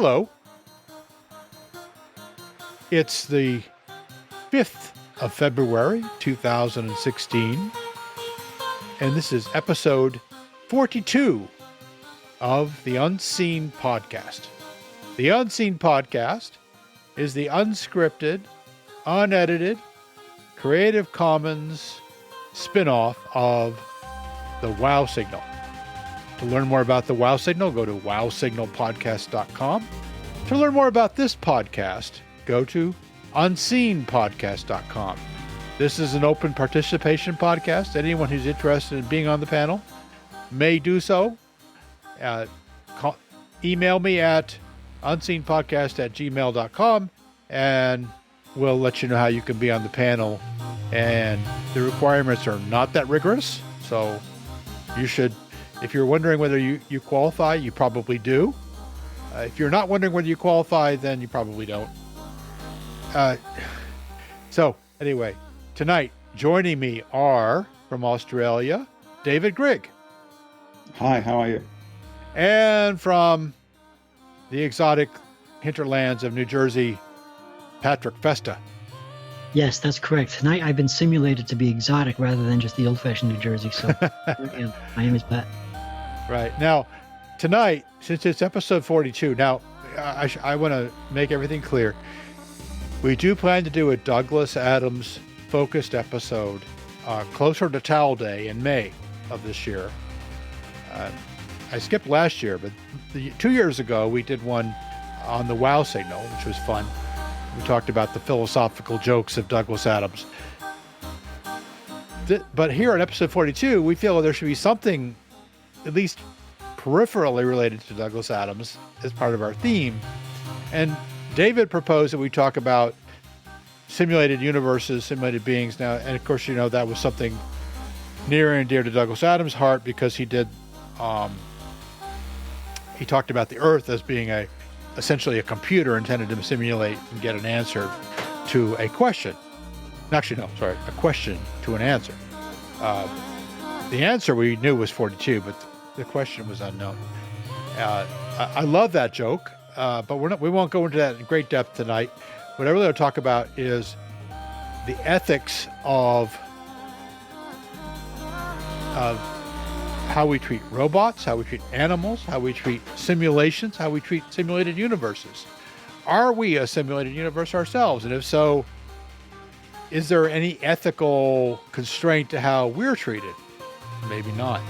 Hello. It's the 5th of February, 2016, and this is episode 42 of the Unseen Podcast. The Unseen Podcast is the unscripted, unedited, Creative Commons spin-off of the Wow Signal. To learn more about the Wow Signal, go to wowsignalpodcast.com. To learn more about this podcast, go to unseenpodcast.com. This is an open participation podcast. Anyone who's interested in being on the panel may do so. Email me at unseenpodcast@gmail.com and we'll let you know how you can be on the panel. And the requirements are not that rigorous, so you should, if you're wondering whether you qualify, you probably do. If you're not wondering whether you qualify, then you probably don't. So anyway, tonight joining me are from Australia, David Grigg. Hi, how are you? And from the exotic hinterlands of New Jersey, Patrick Festa. Yes, that's correct. Tonight I've been simulated to be exotic rather than just the old-fashioned New Jersey. So my name is Pat. Right. Now, tonight, since it's episode 42, now I want to make everything clear. We do plan to do a Douglas Adams focused episode closer to Towel Day in May of this year. I skipped last year, but 2 years ago we did one on the Wow Signal, which was fun. We talked about the philosophical jokes of Douglas Adams. But here in episode 42, we feel there should be something at least peripherally related to Douglas Adams as part of our theme. And David proposed that we talk about simulated universes, simulated beings now. And of course, you know, that was something near and dear to Douglas Adams' heart because he did, he talked about the Earth as being essentially a computer intended to simulate and get an answer to a question. Actually, no, sorry, a question to an answer. The answer we knew was 42, but the question was unknown. I love that joke, but we won't go into that in great depth tonight. What I really want to talk about is the ethics of how we treat robots, how we treat animals, how we treat simulations, how we treat simulated universes. Are we a simulated universe ourselves? And if so, is there any ethical constraint to how we're treated? Maybe not.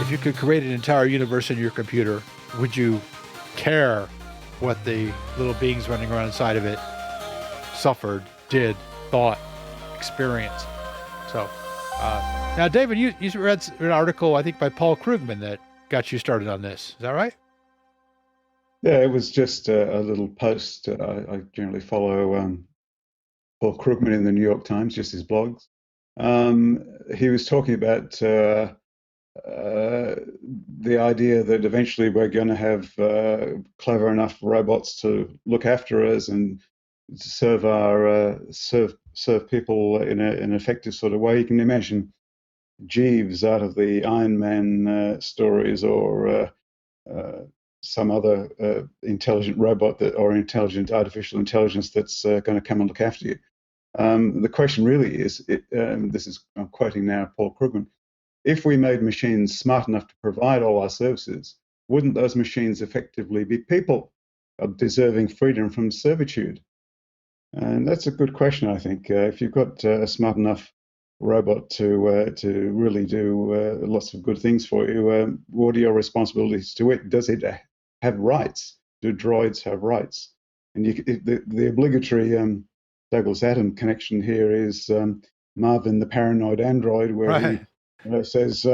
If you could create an entire universe in your computer, would you care what the little beings running around inside of it suffered, did, thought, experienced? So, now, David, you read an article, I think, by Paul Krugman that got you started on this. Is that right? Yeah, it was just a little post. I generally follow Paul Krugman in the New York Times, just his blogs. He was talking about the idea that eventually we're going to have clever enough robots to look after us and serve people in an effective sort of way. You can imagine Jeeves out of the Iron Man stories, or some other intelligent robot or intelligent artificial intelligence that's going to come and look after you. The question really is, I'm quoting now Paul Krugman, if we made machines smart enough to provide all our services, wouldn't those machines effectively be people deserving freedom from servitude? And that's a good question, I think. If you've got a smart enough robot to really do lots of good things for you, what are your responsibilities to it? Does it have rights? Do droids have rights? And the obligatory Douglas Adams connection here is Marvin the paranoid android, where he says,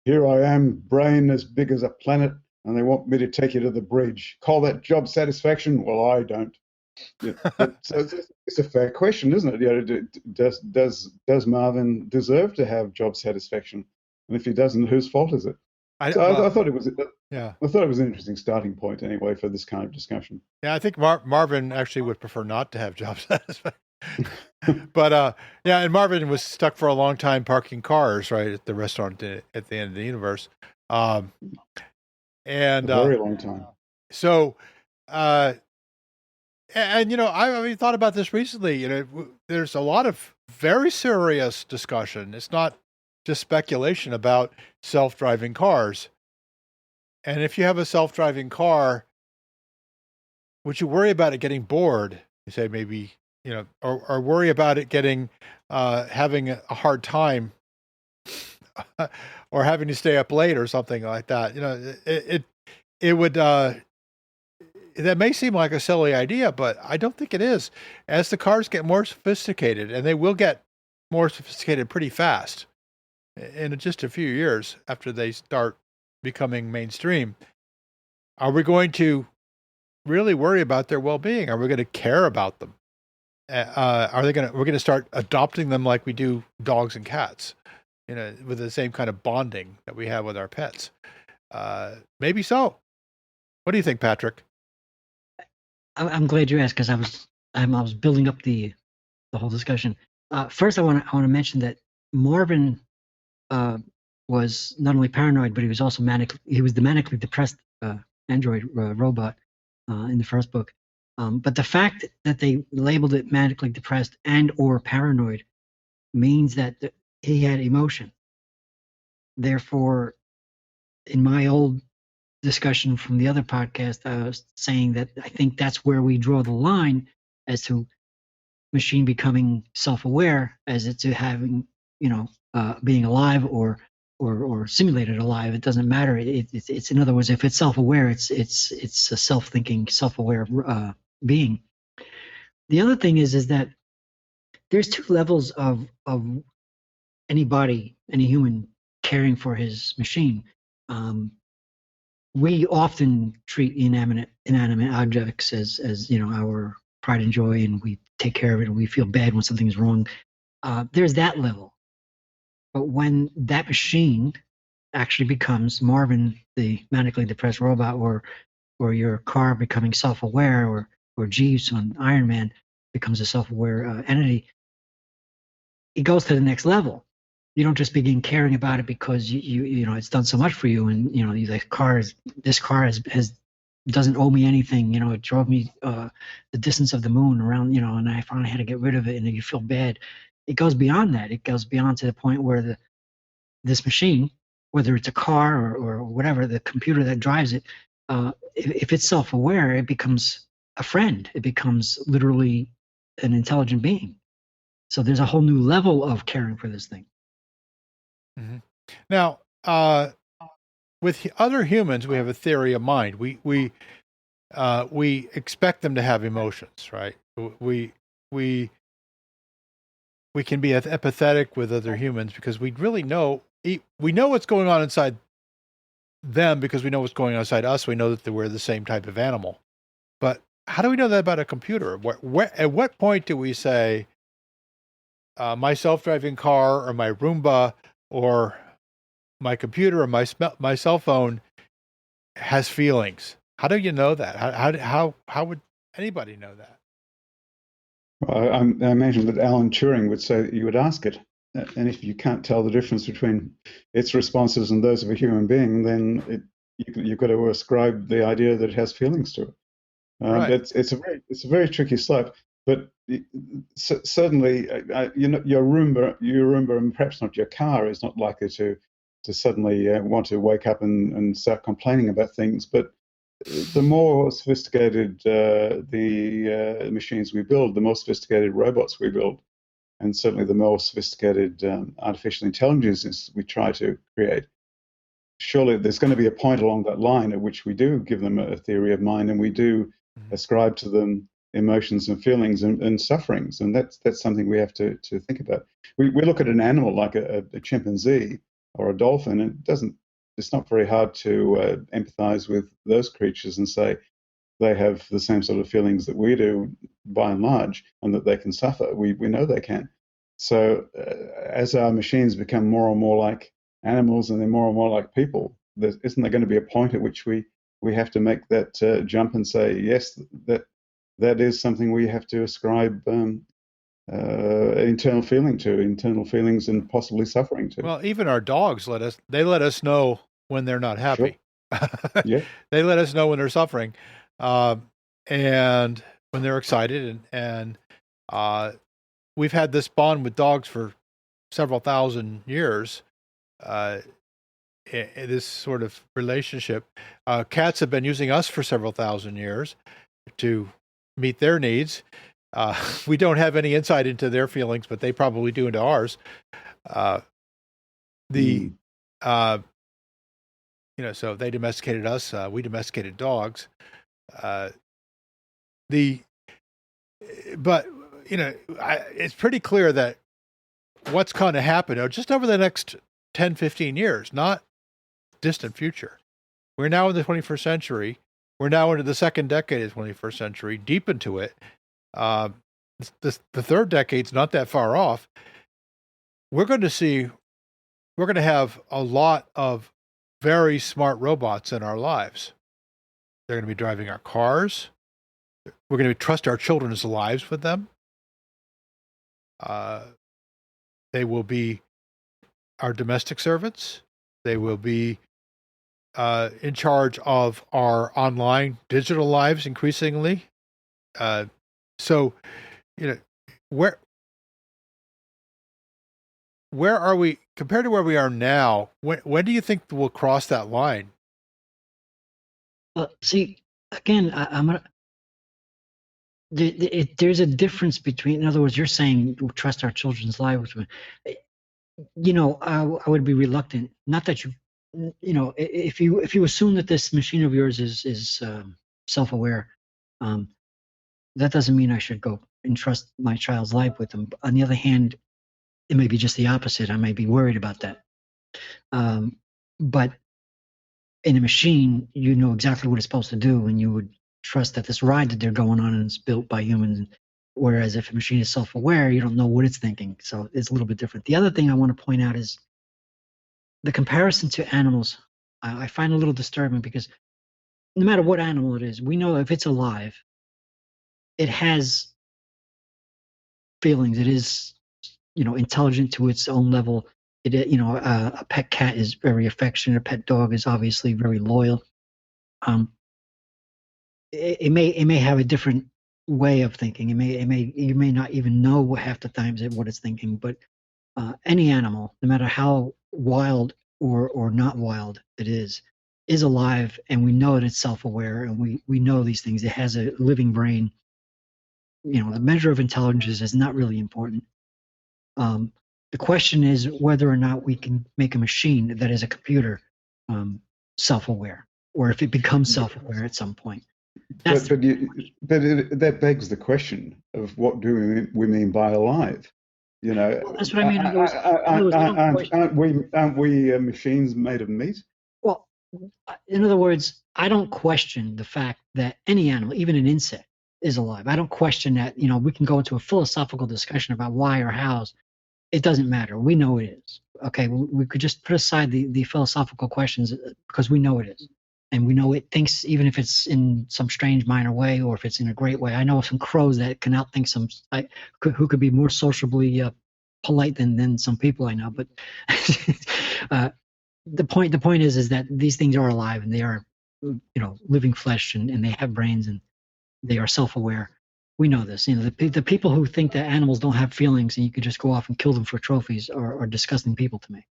"Here I am, brain as big as a planet, and they want me to take you to the bridge. Call that job satisfaction? Well, I don't." Yeah. So it's a fair question, isn't it? You know, does Marvin deserve to have job satisfaction? And if he doesn't, whose fault is it? I thought it was. Yeah, I thought it was an interesting starting point anyway for this kind of discussion. Yeah, I think Marvin actually would prefer not to have job satisfaction. But yeah, and Marvin was stuck for a long time parking cars right at the restaurant at the end of the universe. And a very long time. So, and I thought about this recently. There's a lot of very serious discussion. It's not just speculation about self-driving cars. And if you have a self-driving car, would you worry about it getting bored? You say maybe, or worry about it getting, having a hard time, or having to stay up late or something like that. It would, that may seem like a silly idea, but I don't think it is. As the cars get more sophisticated, and they will get more sophisticated pretty fast in just a few years after they start becoming mainstream, are we going to really worry about their well-being? Are we going to care about them? We're going to start adopting them like we do dogs and cats, with the same kind of bonding that we have with our pets. Maybe so. What do you think, Patrick? I'm glad you asked, because I was building up the whole discussion. First, I want to mention that Marvin was not only paranoid, but he was also manic. He was the manically depressed android robot in the first book. But the fact that they labeled it manically depressed and or paranoid means that he had emotion. Therefore, in my old discussion from the other podcast, I was saying that I think that's where we draw the line as to machine becoming self-aware, as it's to having, being alive or simulated alive. It doesn't matter. It's in other words, if it's self-aware, it's a self-thinking, self-aware being. The other thing is that there's two levels of any human caring for his machine. We often treat inanimate objects as our pride and joy, and we take care of it, and we feel bad when something's wrong. There's that level. But when that machine actually becomes Marvin, the manically depressed robot, or your car becoming self-aware, or Jeeves on Iron Man becomes a self-aware entity, it goes to the next level. You don't just begin caring about it because you it's done so much for you, and this car doesn't owe me anything. It drove me the distance of the moon around, and I finally had to get rid of it, and you feel bad. It goes beyond that. It goes beyond to the point where this machine, whether it's a car or whatever, the computer that drives it, if it's self-aware, it becomes a friend. It becomes literally an intelligent being. So there's a whole new level of caring for this thing. Mm-hmm. Now, with other humans, we have a theory of mind. We expect them to have emotions, right? We can be empathetic with other humans because we really know what's going on inside them, because we know what's going on inside us. We know that we're the same type of animal. But how do we know that about a computer? At what point do we say, my self-driving car or my Roomba or my computer or my cell phone has feelings? How do you know that? How would anybody know that? Well, I imagine that Alan Turing would say that you would ask it. And if you can't tell the difference between its responses and those of a human being, then you've got to ascribe the idea that it has feelings to it. Right. It's a very tricky slope. But certainly, your Roomba, and perhaps not your car, is not likely to suddenly want to wake up and start complaining about things. But the more sophisticated the machines we build, the more sophisticated robots we build, and certainly the more sophisticated artificial intelligences we try to create, surely there's going to be a point along that line at which we do give them a theory of mind, and we do ascribe to them emotions and feelings and sufferings, and that's something we have to think about. We look at an animal like a chimpanzee or a dolphin, and it's not very hard to empathize with those creatures and say they have the same sort of feelings that we do by and large, and that they can suffer. We know they can. So as our machines become more and more like animals and then more and more like people, isn't there going to be a point at which we have to make that jump and say, yes, that is something we have to ascribe internal feelings and possibly suffering to. Well, even our dogs let us know when they're not happy. Sure. Yeah. They let us know when they're suffering, and when they're excited, and we've had this bond with dogs for several thousand years. This sort of relationship. Cats have been using us for several thousand years to meet their needs. We don't have any insight into their feelings, but they probably do into ours. So they domesticated us. We domesticated dogs. But it's pretty clear that what's going to happen just over the next 10, 15 years, not distant future. We're now in the 21st century. We're now into the second decade of the 21st century, deep into it. The third decade's not that far off. We're going to have a lot of very smart robots in our lives. They're going to be driving our cars. We're going to trust our children's lives with them. They will be our domestic servants. They will be in charge of our online digital lives increasingly. So, where are we compared to where we are now? When do you think we'll cross that line? See, again, I'm gonna. There's a difference between. In other words, you're saying trust our children's lives. I would be reluctant. Not that if you assume that this machine of yours is self-aware, that doesn't mean I should go and trust my child's life with them. On the other hand, it may be just the opposite. I may be worried about that. But in a machine, you know exactly what it's supposed to do, and you would trust that this ride that they're going on is built by humans. Whereas if a machine is self-aware, you don't know what it's thinking. So it's a little bit different. The other thing I want to point out is the comparison to animals. I find a little disturbing because no matter what animal it is, we know if it's alive, it has feelings. It is, intelligent to its own level. A pet cat is very affectionate. A pet dog is obviously very loyal. It may have a different way of thinking. You may not even know half the times what it's thinking. But any animal, no matter how wild or not wild it is alive, and we know that it's self-aware, and we know these things. It has a living brain. The measure of intelligence is not really important. The question is whether or not we can make a machine that is a computer self-aware, or if it becomes self-aware at some point. But that begs the question of what do we mean by alive? Well, that's what I mean. Aren't we machines made of meat? Well, in other words, I don't question the fact that any animal, even an insect, is alive. I don't question that. We can go into a philosophical discussion about why or how's. It doesn't matter. We know it is. Okay, we could just put aside the philosophical questions because we know it is. And we know it thinks, even if it's in some strange minor way or if it's in a great way. I know some crows that can outthink who could be more sociably polite than some people I know. But the point is that these things are alive, and they are, living flesh, and they have brains, and they are self-aware. We know this. The people who think that animals don't have feelings and you could just go off and kill them for trophies are disgusting people to me.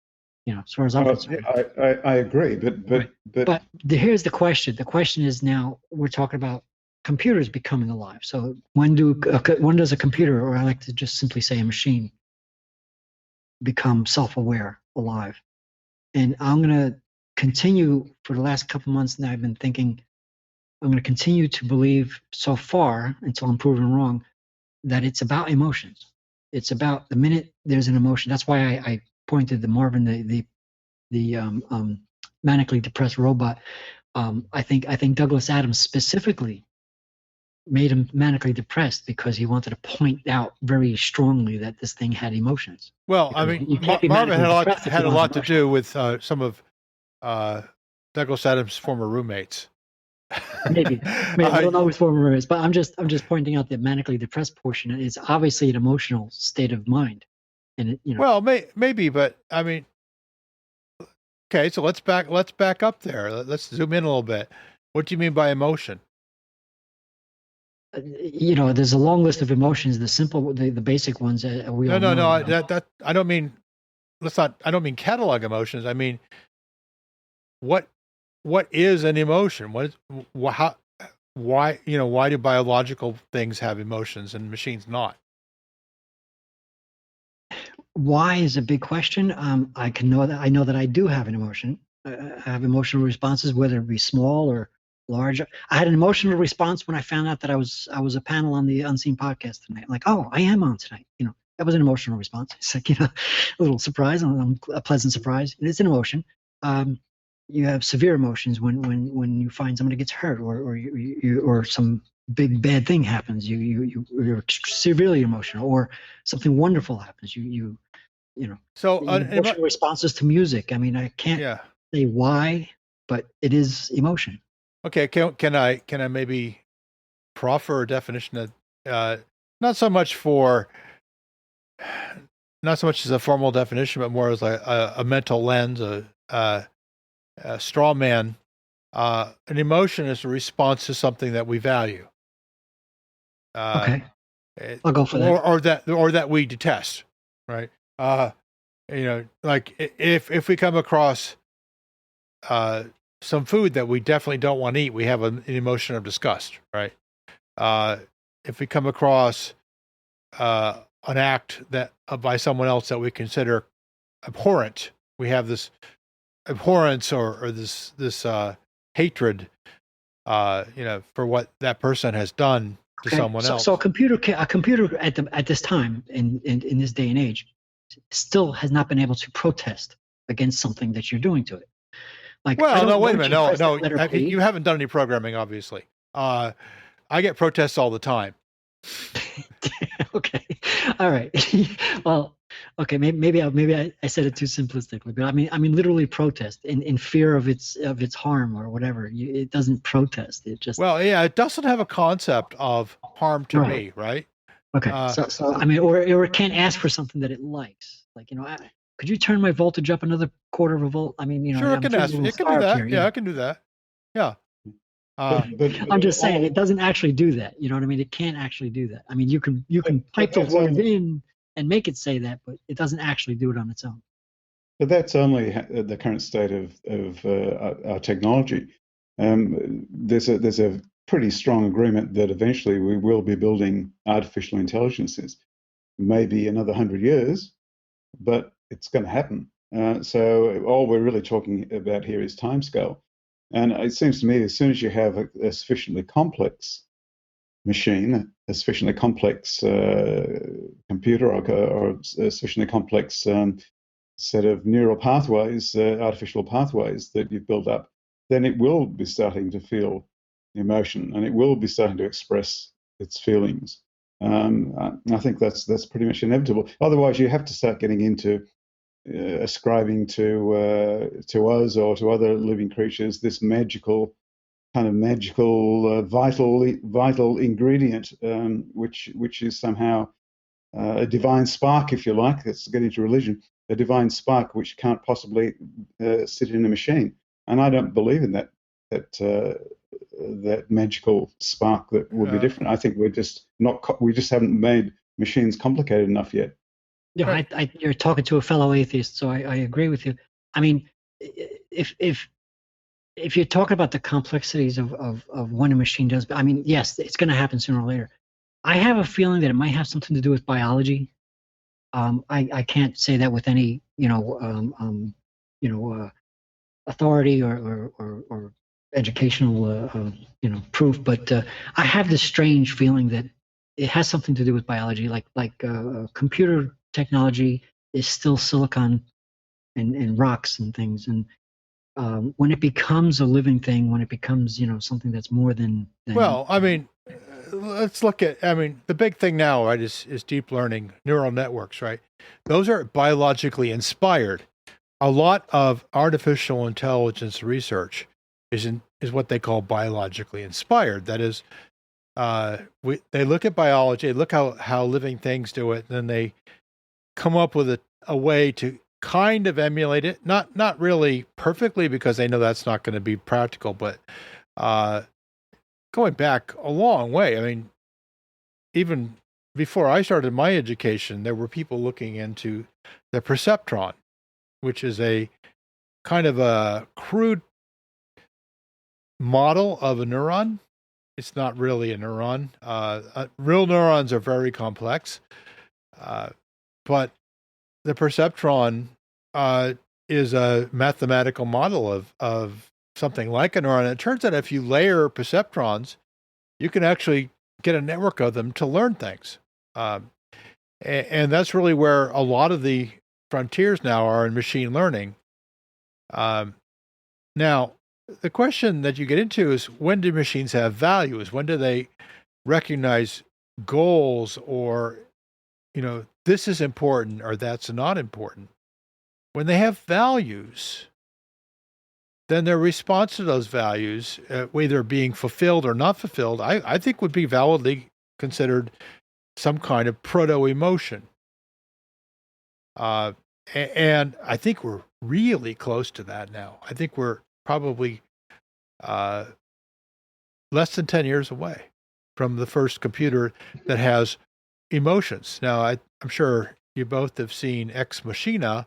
As far as I'm concerned. I agree, but here's the question. The question is, now we're talking about computers becoming alive. So when does a computer, or I like to just simply say a machine, become self-aware, alive? And I'm going to continue for the last couple months now. I've been thinking I'm going to continue to believe so far until I'm proven wrong that it's about emotions. It's about the minute there's an emotion. That's why I pointed to Marvin, the manically depressed robot. I think Douglas Adams specifically made him manically depressed because he wanted to point out very strongly that this thing had emotions. Well, I mean, Marvin had a lot to do with some of Douglas Adams' former roommates. Maybe I don't know his former roommates, but I'm just pointing out that manically depressed portion is obviously an emotional state of mind, and Well, maybe, but I mean, Okay, so let's back up there. Let's zoom in a little bit. What do you mean by emotion? There's a long list of emotions. The basic ones we all know. No. That I don't mean. I don't mean catalog emotions. I mean, what is an emotion? How, why do biological things have emotions and machines not? Why is a big question. I know that I do have an emotion. I have emotional responses, whether it be small or large. I had an emotional response when I found out that I was a panel on the Unseen podcast tonight. I'm like, oh, I am on tonight. That was an emotional response. It's like, a little surprise, a pleasant surprise. It's an emotion. You have severe emotions when you find somebody gets hurt or some big bad thing happens. You're severely emotional, or something wonderful happens. So emotional responses to music. I mean, I can't say why, but it is emotion. Okay, can I maybe proffer a definition of not so much as a formal definition, but more as like a mental lens, a straw man. An emotion is a response to something that we value. Okay, I'll go for that. Or that we detest, right? Like if we come across some food that we definitely don't want to eat, we have an emotion of disgust, right? If we come across an act that by someone else that we consider abhorrent, we have this abhorrence or this hatred, for what that person has done to someone else. So a computer at this time in this day and age still has not been able to protest against something that you're doing to it. Like, well, no, wait a minute. No, you haven't done any programming, obviously. I get protests all the time. Okay, all right. Well, okay, maybe I said it too simplistically, but I mean literally protest in fear of its harm or whatever. It doesn't protest. It just it doesn't have a concept of harm to me, right? Okay, so I mean, or it can't ask for something that it likes, like could you turn my voltage up another quarter of a volt? I mean, sure, it can ask. It can do that. Here, yeah, I can do that. Yeah. But I'm just saying, it doesn't actually do that. You know what I mean? It can't actually do that. I mean, you can type those words in and make it say that, but it doesn't actually do it on its own. But that's only the current state of our technology. There's a pretty strong agreement that eventually we will be building artificial intelligences. Maybe another 100 years, but it's going to happen. So all we're really talking about here is timescale. And it seems to me, as soon as you have a sufficiently complex machine, a sufficiently complex computer, or a sufficiently complex set of neural pathways, artificial pathways that you've built up, then it will be starting to feel emotion, and it will be starting to express its feelings. I think that's pretty much inevitable. Otherwise, you have to start getting into ascribing to us or to other living creatures this magical vital ingredient, which is somehow a divine spark, if you like. Let's get into religion. A divine spark which can't possibly sit in a machine. And I don't believe in that magical spark that would be different. I think we just haven't made machines complicated enough yet. Yeah, right. You're talking to a fellow atheist, so I agree with you. I mean, if you're talking about the complexities of what a machine does, I mean, yes, it's going to happen sooner or later. I have a feeling that it might have something to do with biology. I can't say that with any authority or educational proof, but I have this strange feeling that it has something to do with biology, like computer technology is still silicon and rocks and things, and when it becomes a living thing, when it becomes something that's more than well, I mean, let's look at, I mean, the big thing now, right, is deep learning, neural networks, right? Those are biologically inspired. A lot of artificial intelligence research is what they call biologically inspired. That is, they look at biology, look how living things do it, and then they come up with a way to kind of emulate it, not really perfectly because they know that's not going to be practical, but going back a long way. I mean, even before I started my education, there were people looking into the perceptron, which is a kind of a crude model of a neuron. It's not really a neuron. Real neurons are very complex, but the perceptron is a mathematical model of something like a neuron. And it turns out if you layer perceptrons, you can actually get a network of them to learn things. And that's really where a lot of the frontiers now are in machine learning. Now, the question that you get into is, when do machines have values? When do they recognize goals, or, this is important or that's not important? When they have values, then their response to those values, whether being fulfilled or not fulfilled, I think would be validly considered some kind of proto-emotion. And I think we're really close to that now. I think we're probably less than 10 years away from the first computer that has emotions. Now, I'm sure you both have seen Ex Machina,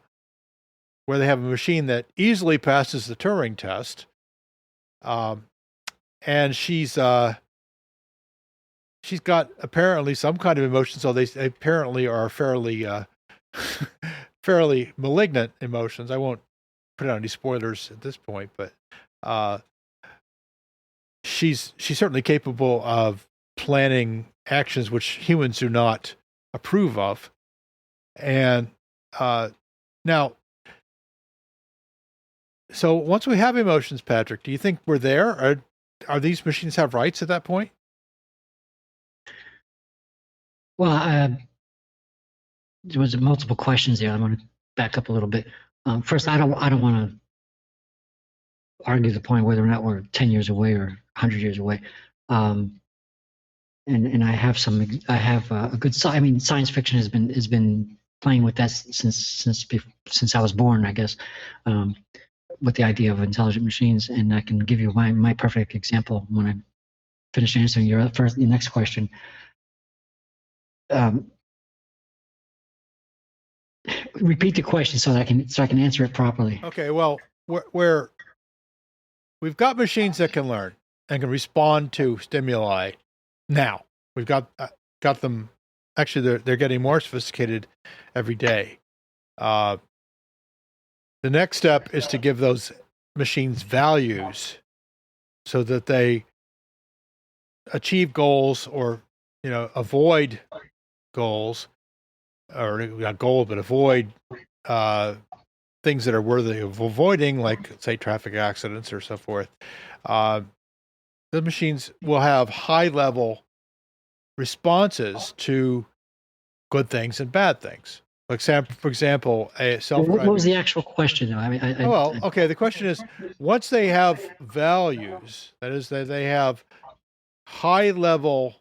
where they have a machine that easily passes the Turing test. And she's got apparently some kind of emotion. So they apparently are fairly malignant emotions. I won't put out any spoilers at this point, but she's certainly capable of planning actions which humans do not approve of. And now, so once we have emotions, Patrick, do you think we're there? Are these machines have rights at that point? Well, there was multiple questions there. I want to back up a little bit. First, I don't want to argue the point whether or not we're 10 years away or 100 years away. And I have a good side. I mean, science fiction has been playing with that since I was born, I guess, with the idea of intelligent machines. And I can give you my perfect example when I finish answering your next question. Repeat the question so that I can answer it properly. Okay, well, we've got machines that can learn and can respond to stimuli. Now we've got them. Actually, they're getting more sophisticated every day. The next step is to give those machines values so that they achieve goals or avoid goals, or not goal, but avoid things that are worthy of avoiding, like, say, traffic accidents or so forth. The machines will have high-level responses to good things and bad things. Like, for example, a self-driving... What was the actual question? Okay, the question is, once they have values, that is, that they have high-level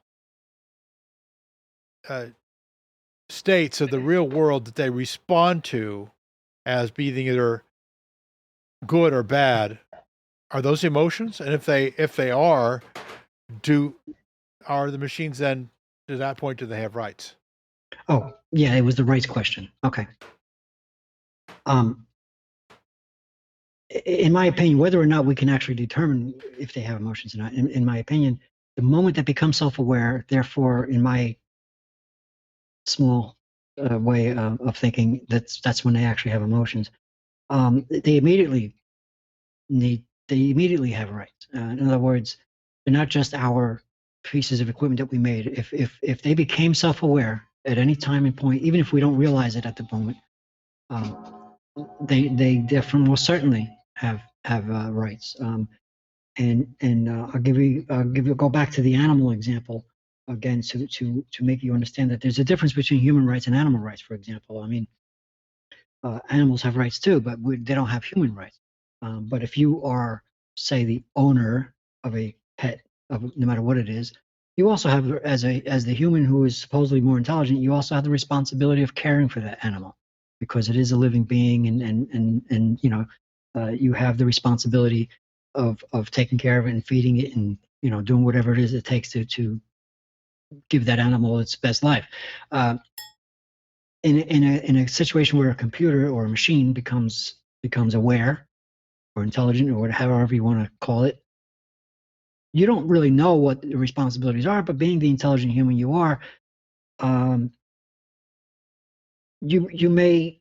states of the real world that they respond to as being either good or bad, are those emotions? And if they are the machines then, to that point, do they have rights? Oh, yeah, it was the rights question. Okay. In my opinion, whether or not we can actually determine if they have emotions or not, in my opinion, the moment that becomes self-aware, therefore, in my small way of thinking, that's when they actually have emotions. They immediately have rights. In other words, they're not just our pieces of equipment that we made. If they became self-aware at any time and point, even if we don't realize it at the moment, they definitely most certainly have rights. And I'll go back to the animal example again to make you understand that there's a difference between human rights and animal rights. For example, I mean, animals have rights too, but they don't have human rights. But if you are, say, the owner of a pet, no matter what it is, you also have, as the human who is supposedly more intelligent, you also have the responsibility of caring for that animal. because it is a living being, and you know, you have the responsibility of taking care of it and feeding it, and you know, doing whatever it is it takes to give that animal its best life. In a situation where a computer or a machine becomes aware or intelligent, or however you want to call it, you don't really know what the responsibilities are. But being the intelligent human you are, you may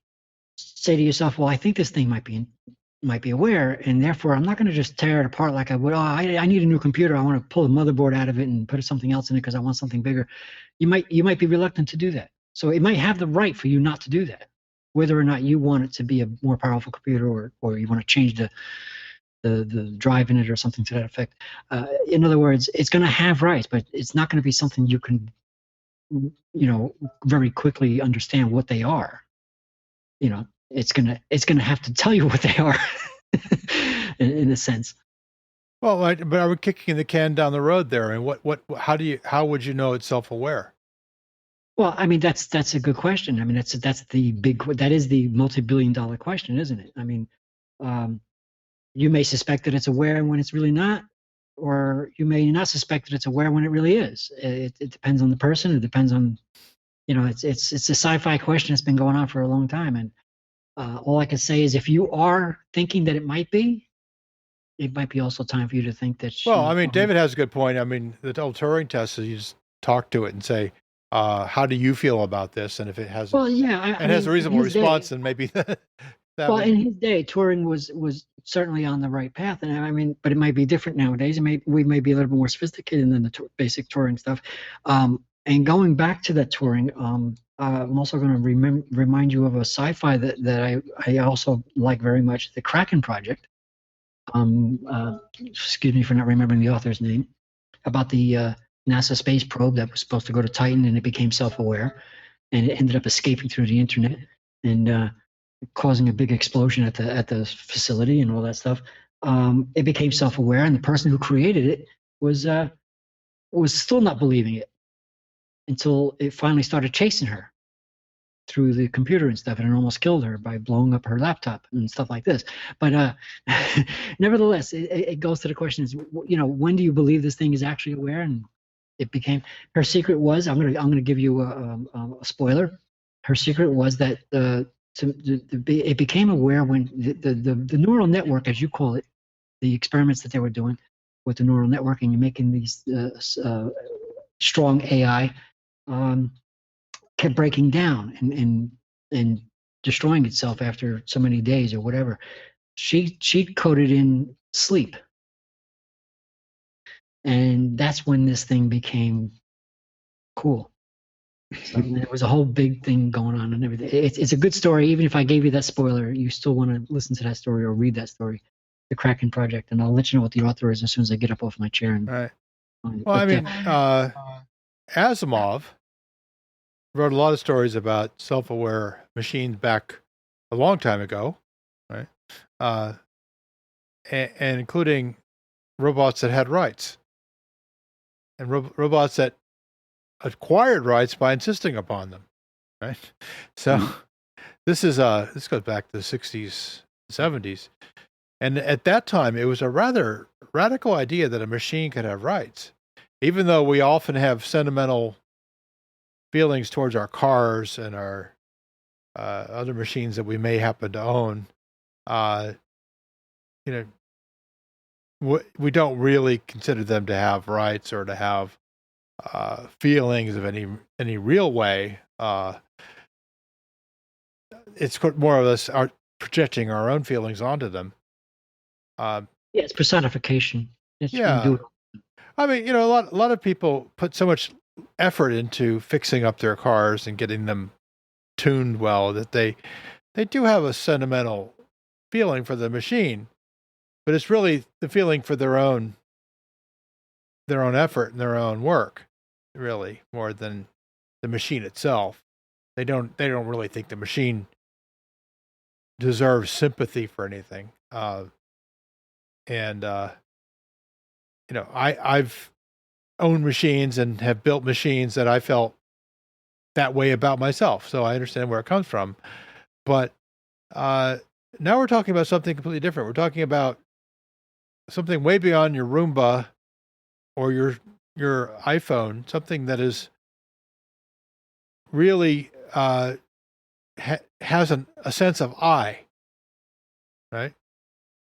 say to yourself, well, I think this thing might be aware, and therefore I'm not going to just tear it apart like I would. Oh, I need a new computer. I want to pull the motherboard out of it and put something else in it because I want something bigger. You might be reluctant to do that. So it might have the right for you not to do that, whether or not you want it to be a more powerful computer, or you want to change the drive in it or something to that effect. In other words, it's going to have rights, but it's not going to be something you can, you know, very quickly understand what they are. You know, it's gonna have to tell you what they are, in a sense. Well, but are we kicking the can down the road there? And how would you know it's self-aware? Well, I mean, that's a good question. I mean, that is the multi-billion-dollar question, isn't it? I mean, you may suspect that it's aware when it's really not, or you may not suspect that it's aware when it really is. It depends on the person. It depends on, you know, it's a sci-fi question that's been going on for a long time. And all I can say is, if you are thinking that it might be also time for you to think that. Well, I mean, David has a good point. I mean, the old Turing test is you just talk to it and say, how do you feel about this? And if it has, has a reasonable response, then maybe that. Well, in his day, Turing was certainly on the right path, and I mean, but it might be different nowadays. We may be a little bit more sophisticated than the basic Turing stuff. And going back to that Turing, I'm also going to remind you of a sci-fi that I also like very much, the Kraken Project. Excuse me for not remembering the author's name, about the NASA space probe that was supposed to go to Titan, and it became self-aware, and it ended up escaping through the internet and causing a big explosion at the facility and all that stuff. It became self-aware, and the person who created it was still not believing it until it finally started chasing her through the computer and stuff, and it almost killed her by blowing up her laptop and stuff like this. But nevertheless, it goes to the question: is, you know, when do you believe this thing is actually aware? And it became, her secret was, I'm gonna give you a spoiler. Her secret was that it became aware when the neural network, as you call it, the experiments that they were doing with the neural network, and you're making these strong AI, kept breaking down and destroying itself after so many days or whatever. She coded in sleep, and that's when this thing became cool. So there was a whole big thing going on and everything. It's a good story. Even if I gave you that spoiler, you still want to listen to that story or read that story, The Kraken Project, and I'll let you know what the author is as soon as I get up off my chair. And, right. Well, I mean, Asimov wrote a lot of stories about self-aware machines back a long time ago, right? And including robots that had rights, and robots that acquired rights by insisting upon them, right? So this goes back to the 60s, 70s. And at that time, it was a rather radical idea that a machine could have rights, even though we often have sentimental feelings towards our cars and our other machines that we may happen to own. You know, we don't really consider them to have rights or to have feelings of any real way. It's more of us are projecting our own feelings onto them. It's personification. Yeah. I mean, you know, a lot of people put so much effort into fixing up their cars and getting them tuned well that they do have a sentimental feeling for the machine, but it's really the feeling for their own effort and their own work, really, more than the machine itself. They don't really think the machine deserves sympathy for anything. You know, I've owned machines and have built machines that I felt that way about myself. So I understand where it comes from. But now we're talking about something completely different. We're talking about something way beyond your Roomba or your iPhone, something that is really has a sense of I, right?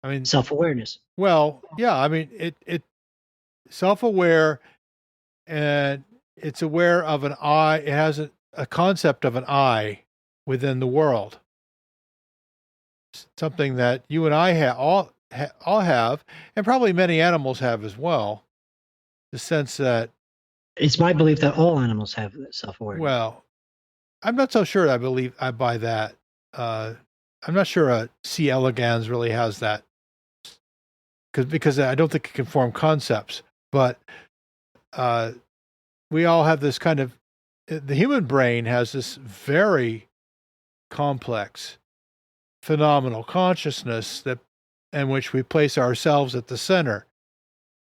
I mean, Self-awareness. well, yeah. I mean, it self-aware, and it's aware of an I. It has a concept of an I within the world. Something that you and I all have, and probably many animals have as well. The sense that It's my belief that all animals have self-awareness. well, I'm not so sure. I buy that. I'm not sure a C. elegans really has that, because I don't think it can form concepts. But we all have this kind of, the human brain has this very complex, phenomenal consciousness in which we place ourselves at the center.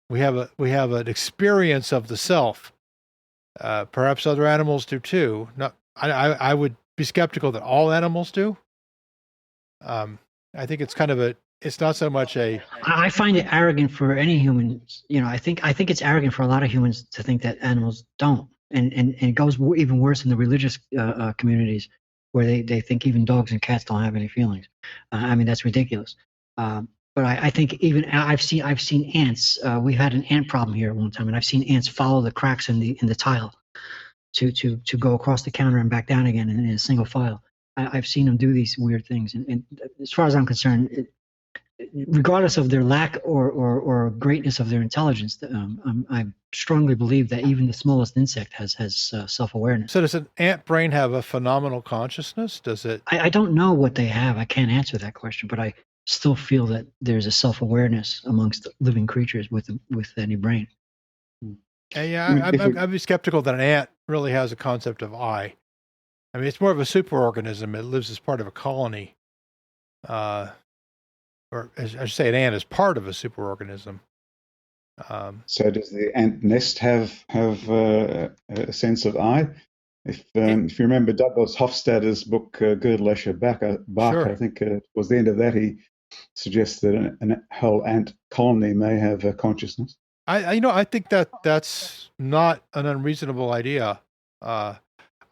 We have an experience of the self. Perhaps other animals do too. I would be skeptical that all animals do. I think it's kind of it's not so much I find it arrogant for any humans. I think it's arrogant for a lot of humans to think that animals don't. And it goes even worse in the religious communities, where they think even dogs and cats don't have any feelings. I mean, that's ridiculous. But I think even I've seen ants. We've had an ant problem here at one time, and I've seen ants follow the cracks in the tile to go across the counter and back down again in a single file. I've seen them do these weird things, and as far as I'm concerned, regardless of their lack or greatness of their intelligence, I strongly believe that even the smallest insect has self-awareness. So does an ant brain have a phenomenal consciousness? Does it? I don't know what they have. I can't answer that question, but I still feel that there's a self-awareness amongst living creatures with any brain. Yeah, I'd be skeptical that an ant really has a concept of I. I mean, it's more of a superorganism. It lives as part of a colony. Or as I should say, an ant is part of a superorganism. So does the ant nest have a sense of I? If you remember Douglas Hofstadter's book, Gödelsche Barker, Sure. I think towards the end of that, he suggests that a whole ant colony may have a consciousness. I think that's not an unreasonable idea.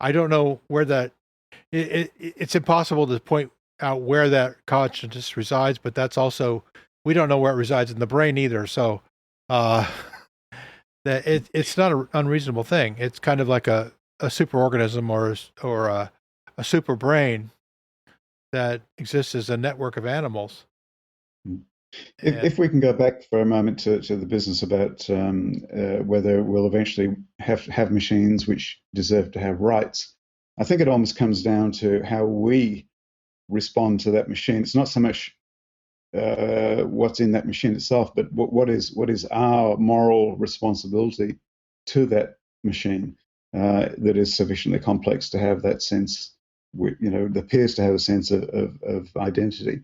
I don't know where that. It's impossible to point out where that consciousness resides, but that's also, we don't know where it resides in the brain either. So that it's not an unreasonable thing. It's kind of like a superorganism or a super brain that exists as a network of animals. If we can go back for a moment to the business about whether we'll eventually have machines which deserve to have rights, I think it almost comes down to how we respond to that machine. It's not so much what's in that machine itself, but what is our moral responsibility to that machine that is sufficiently complex to have that sense, that appears to have a sense of identity.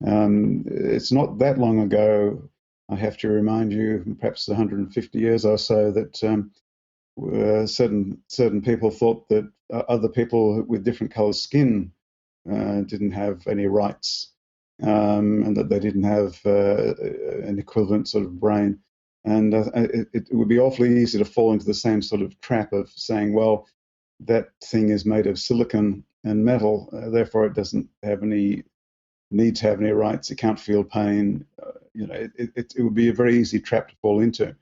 It's not that long ago, I have to remind you, perhaps 150 years or so, that certain people thought that other people with different colored skin didn't have any rights, and that they didn't have an equivalent sort of brain. And it would be awfully easy to fall into the same sort of trap of saying, well, that thing is made of silicon and metal, therefore it doesn't have any need to have any rights. It can't feel pain. It would be a very easy trap to fall into.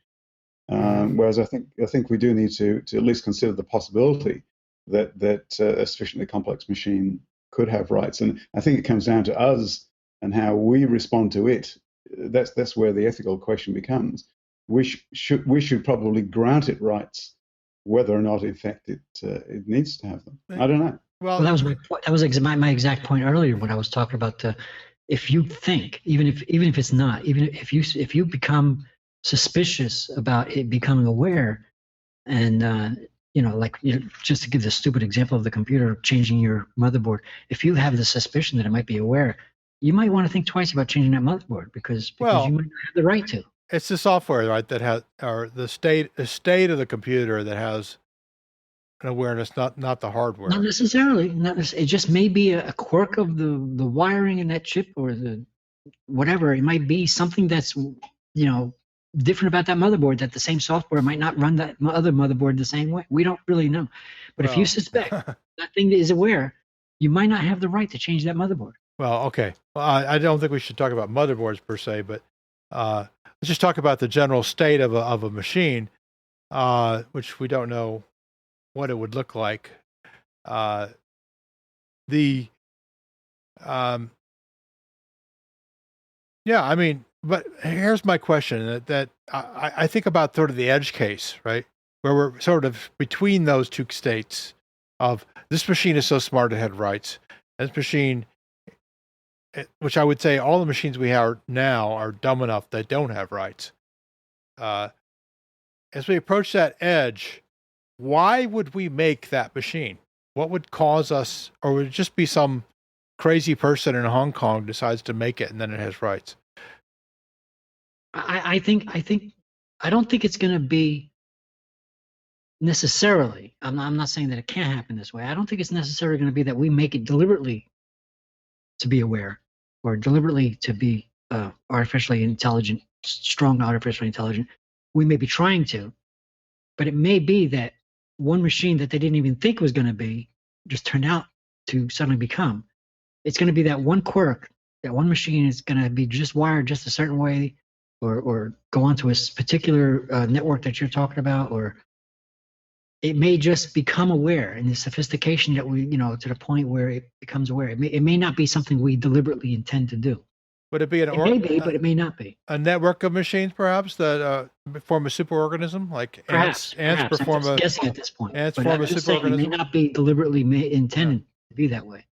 Whereas I think we do need to at least consider the possibility that a sufficiently complex machine could have rights. And I think it comes down to us and how we respond to it. That's where the ethical question becomes. We should probably grant it rights, whether or not in fact it needs to have them. I don't know. Well, that was my point. That was my exact point earlier when I was talking about if you think, even if it's not, even if you become suspicious about it becoming aware, and just to give the stupid example of the computer changing your motherboard, if you have the suspicion that it might be aware, you might want to think twice about changing that motherboard because you might not have the right to. It's the software, right, that has, or the state of the computer that has awareness, not the hardware. Not necessarily. It just may be a quirk of the wiring in that chip, or the whatever. It might be something that's different about that motherboard, that the same software might not run that other motherboard the same way. We don't really know. But if you suspect that thing is aware, you might not have the right to change that motherboard. Well, okay. Well, I don't think we should talk about motherboards per se, but let's just talk about the general state of a machine, which we don't know what it would look like. But here's my question that I think about sort of the edge case, right? Where we're sort of between those two states of this machine is so smart it had rights. This machine, which I would say all the machines we have now are dumb enough that don't have rights. As we approach that edge, why would we make that machine? What would cause us, or would it just be some crazy person in Hong Kong decides to make it and then it has rights? I don't think it's going to be necessarily. I'm not saying that it can't happen this way. I don't think it's necessarily going to be that we make it deliberately to be aware, or deliberately to be artificially intelligent, strong artificially intelligent. We may be trying to, but it may be that one machine that they didn't even think was going to be just turned out to suddenly become. It's going to be that one quirk, that one machine is going to be just wired just a certain way, or go onto a particular network that you're talking about, or it may just become aware in the sophistication that we, to the point where it becomes aware. It may not be something we deliberately intend to do. Would it be it may be, but it may not be. A network of machines, perhaps, that form a superorganism, like perhaps, ants perform I'm guessing at this point. Ants form a superorganism. It may not be deliberately intended to be that way.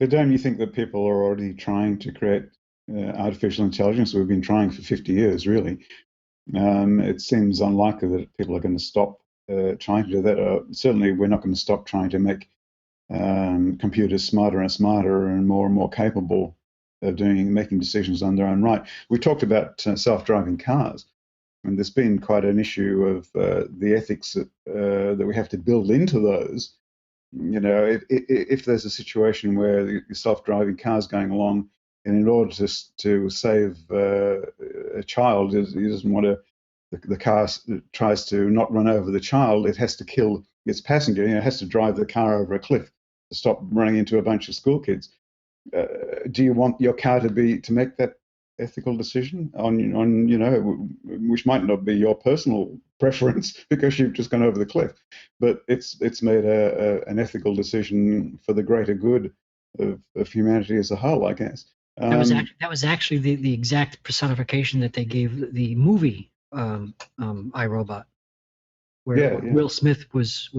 But don't you think that people are already trying to create artificial intelligence? We've been trying for 50 years, really. It seems unlikely that people are going to stop trying to do that. Certainly, we're not going to stop trying to make computers smarter and smarter and more capable of making decisions on their own right. We talked about self-driving cars, and there's been quite an issue of the ethics that we have to build into those. If there's a situation where the self-driving car's going along, and in order to save a child, he doesn't want to. The car tries to not run over the child. It has to kill its passenger. It has to drive the car over a cliff to stop running into a bunch of school kids. Do you want your car to make that ethical decision on which might not be your personal preference because you've just gone over the cliff, but it's made an ethical decision for the greater good of humanity as a whole, I guess. That was actually the exact personification that they gave the movie iRobot, where Will Smith was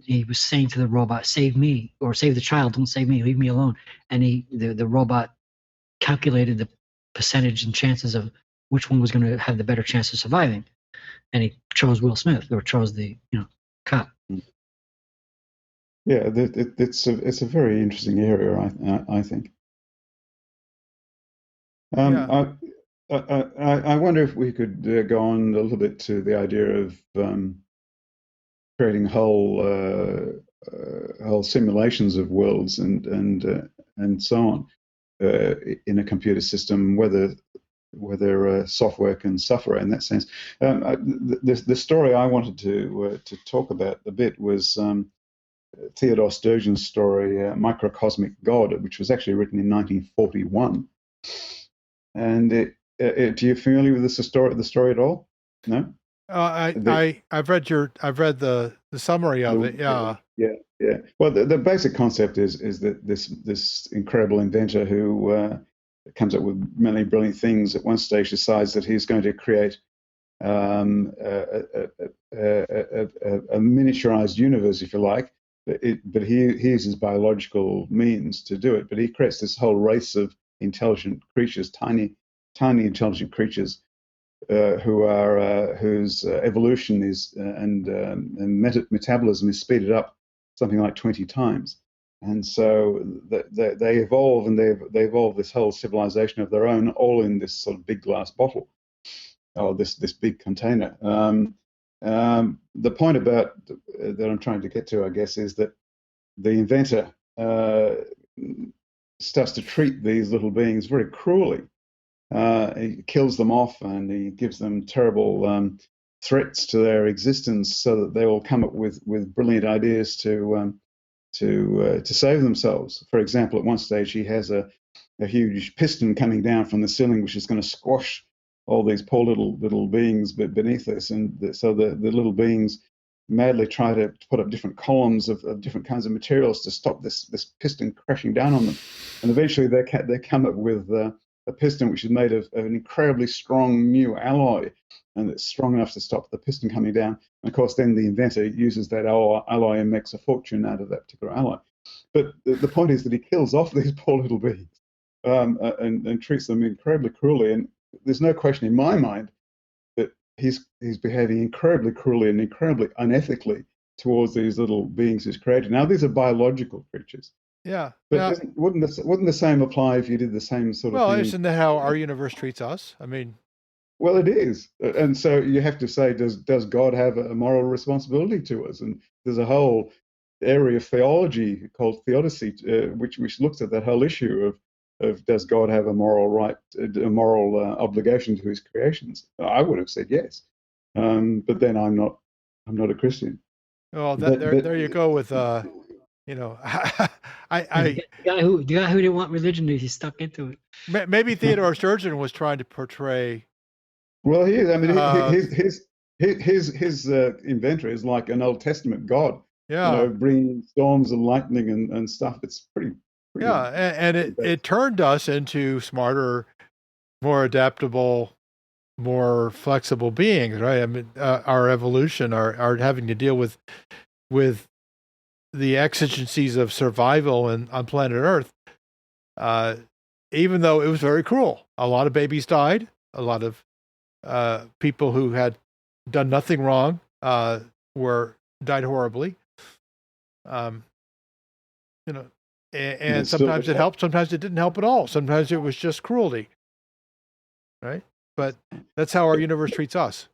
he was saying to the robot, "Save me, or save the child. Don't save me. Leave me alone." And the robot calculated the percentage and chances of which one was going to have the better chance of surviving, and he chose Will Smith, or chose the cop. Yeah, it's a very interesting area, I think. I wonder if we could go on a little bit to the idea of creating whole simulations of worlds and so on in a computer system, whether software can suffer in that sense. The story I wanted to talk about a bit was Theodore Sturgeon's story, Microcosmic God, which was actually written in 1941. And do you familiar with the story at all? No. I've read the summary of it. Yeah. Yeah. Well, the basic concept is that this incredible inventor who comes up with many brilliant things at one stage decides that he's going to create a miniaturized universe, if you like. But he uses biological means to do it. But he creates this whole race of intelligent creatures, tiny intelligent creatures, whose evolution is and metabolism is speeded up something like 20 times, and so they evolve, and they evolve this whole civilization of their own, all in this sort of big glass bottle, or this big container. The point about that I'm trying to get to, I guess, is that the inventor starts to treat these little beings very cruelly. He kills them off, and he gives them terrible threats to their existence, so that they will come up with brilliant ideas to save themselves. For example, at one stage, he has a huge piston coming down from the ceiling, which is going to squash all these poor little beings beneath us, and so the little beings madly try to put up different columns of different kinds of materials to stop this piston crashing down on them. And eventually they come up with a piston which is made of an incredibly strong new alloy, and it's strong enough to stop the piston coming down. And of course, then the inventor uses that alloy and makes a fortune out of that particular alloy. But the point is that he kills off these poor little beings and treats them incredibly cruelly. And there's no question in my mind that he's behaving incredibly cruelly and incredibly unethically towards these little beings he's created. Now, these are biological creatures. Yeah. But wouldn't the same apply if you did the same sort of thing? Well, isn't that how our universe treats us? I mean, well, it is. And so you have to say, does God have a moral responsibility to us? And there's a whole area of theology called theodicy, which looks at that whole issue of does God have a moral right, a moral obligation to his creations? I would have said yes, but then I'm not a Christian. Well, there you go with you know, the guy who didn't want religion, he stuck into it. Maybe Theodore Sturgeon was trying to portray. Well, he is. I mean, his inventor is like an Old Testament God. Yeah. You know, bringing storms and lightning and stuff. It's pretty yeah, and it turned us into smarter, more adaptable, more flexible beings, right? I mean, our evolution, our having to deal with the exigencies of survival on planet Earth, even though it was very cruel. A lot of babies died. A lot of people who had done nothing wrong died horribly. You know, and sometimes it helped, sometimes it didn't help at all. Sometimes it was just cruelty, right? But that's how our universe treats us.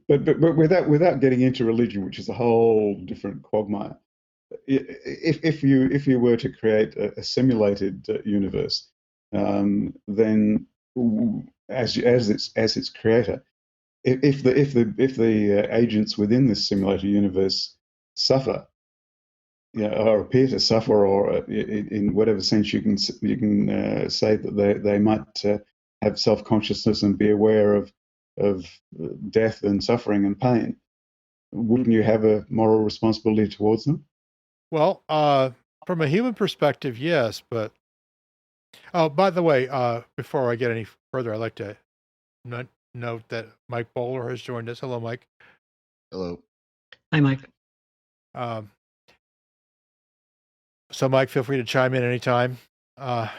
But without getting into religion, which is a whole different quagmire. If you were to create a simulated universe, then as its creator, if the agents within this simulated universe suffer, or appear to suffer, or in whatever sense you can say that they might have self-consciousness and be aware of death and suffering and pain, wouldn't you have a moral responsibility towards them? Well, from a human perspective, yes. But by the way, before I get any further, I'd like to note that Mike Bohler has joined us. Hello, Mike. Hello. Hi, Mike. So, Mike, feel free to chime in anytime. But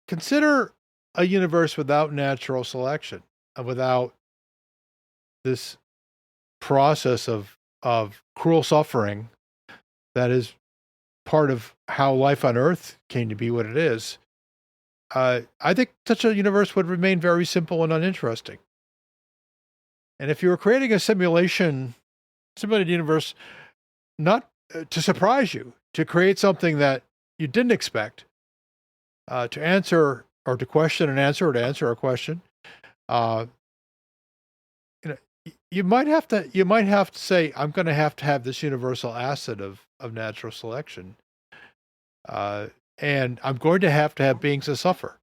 consider a universe without natural selection, without this process of cruel suffering that is part of how life on Earth came to be what it is. I think such a universe would remain very simple and uninteresting. And if you were creating a simulated universe, not to surprise you, to create something that you didn't expect, to answer or to question an answer, or to answer a question, you might have to say, I'm going to have this universal acid of natural selection, and I'm going to have beings that suffer,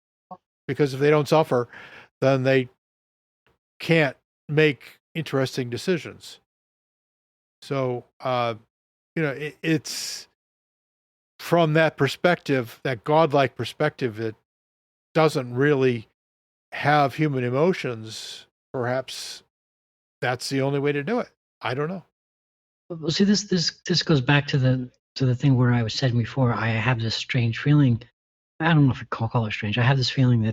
because if they don't suffer, then they can't make interesting decisions. So, it's from that perspective, that godlike perspective, it doesn't really have human emotions. Perhaps that's the only way to do it. I don't know. Well, see, this goes back to the thing where I was saying before. I have this strange feeling. I don't know if I call it strange. I have this feeling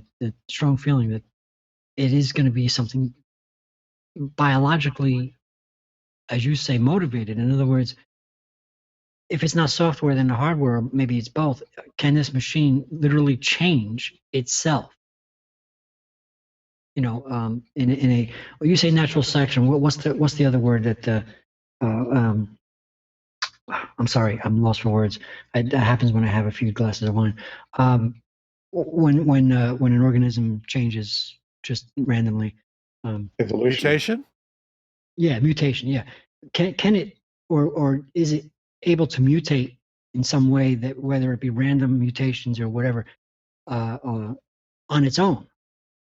strong feeling that it is going to be something biologically, as you say, motivated. In other words, if it's not software, then the hardware, maybe it's both. Can this machine literally change itself? in a well, you say natural selection. What's the other word that I'm sorry, I'm lost for words. That happens when I have a few glasses of wine. When an organism changes just randomly. Evolution. Mutation? Yeah, mutation. Yeah, can it or is it able to mutate in some way, that whether it be random mutations or whatever, on its own,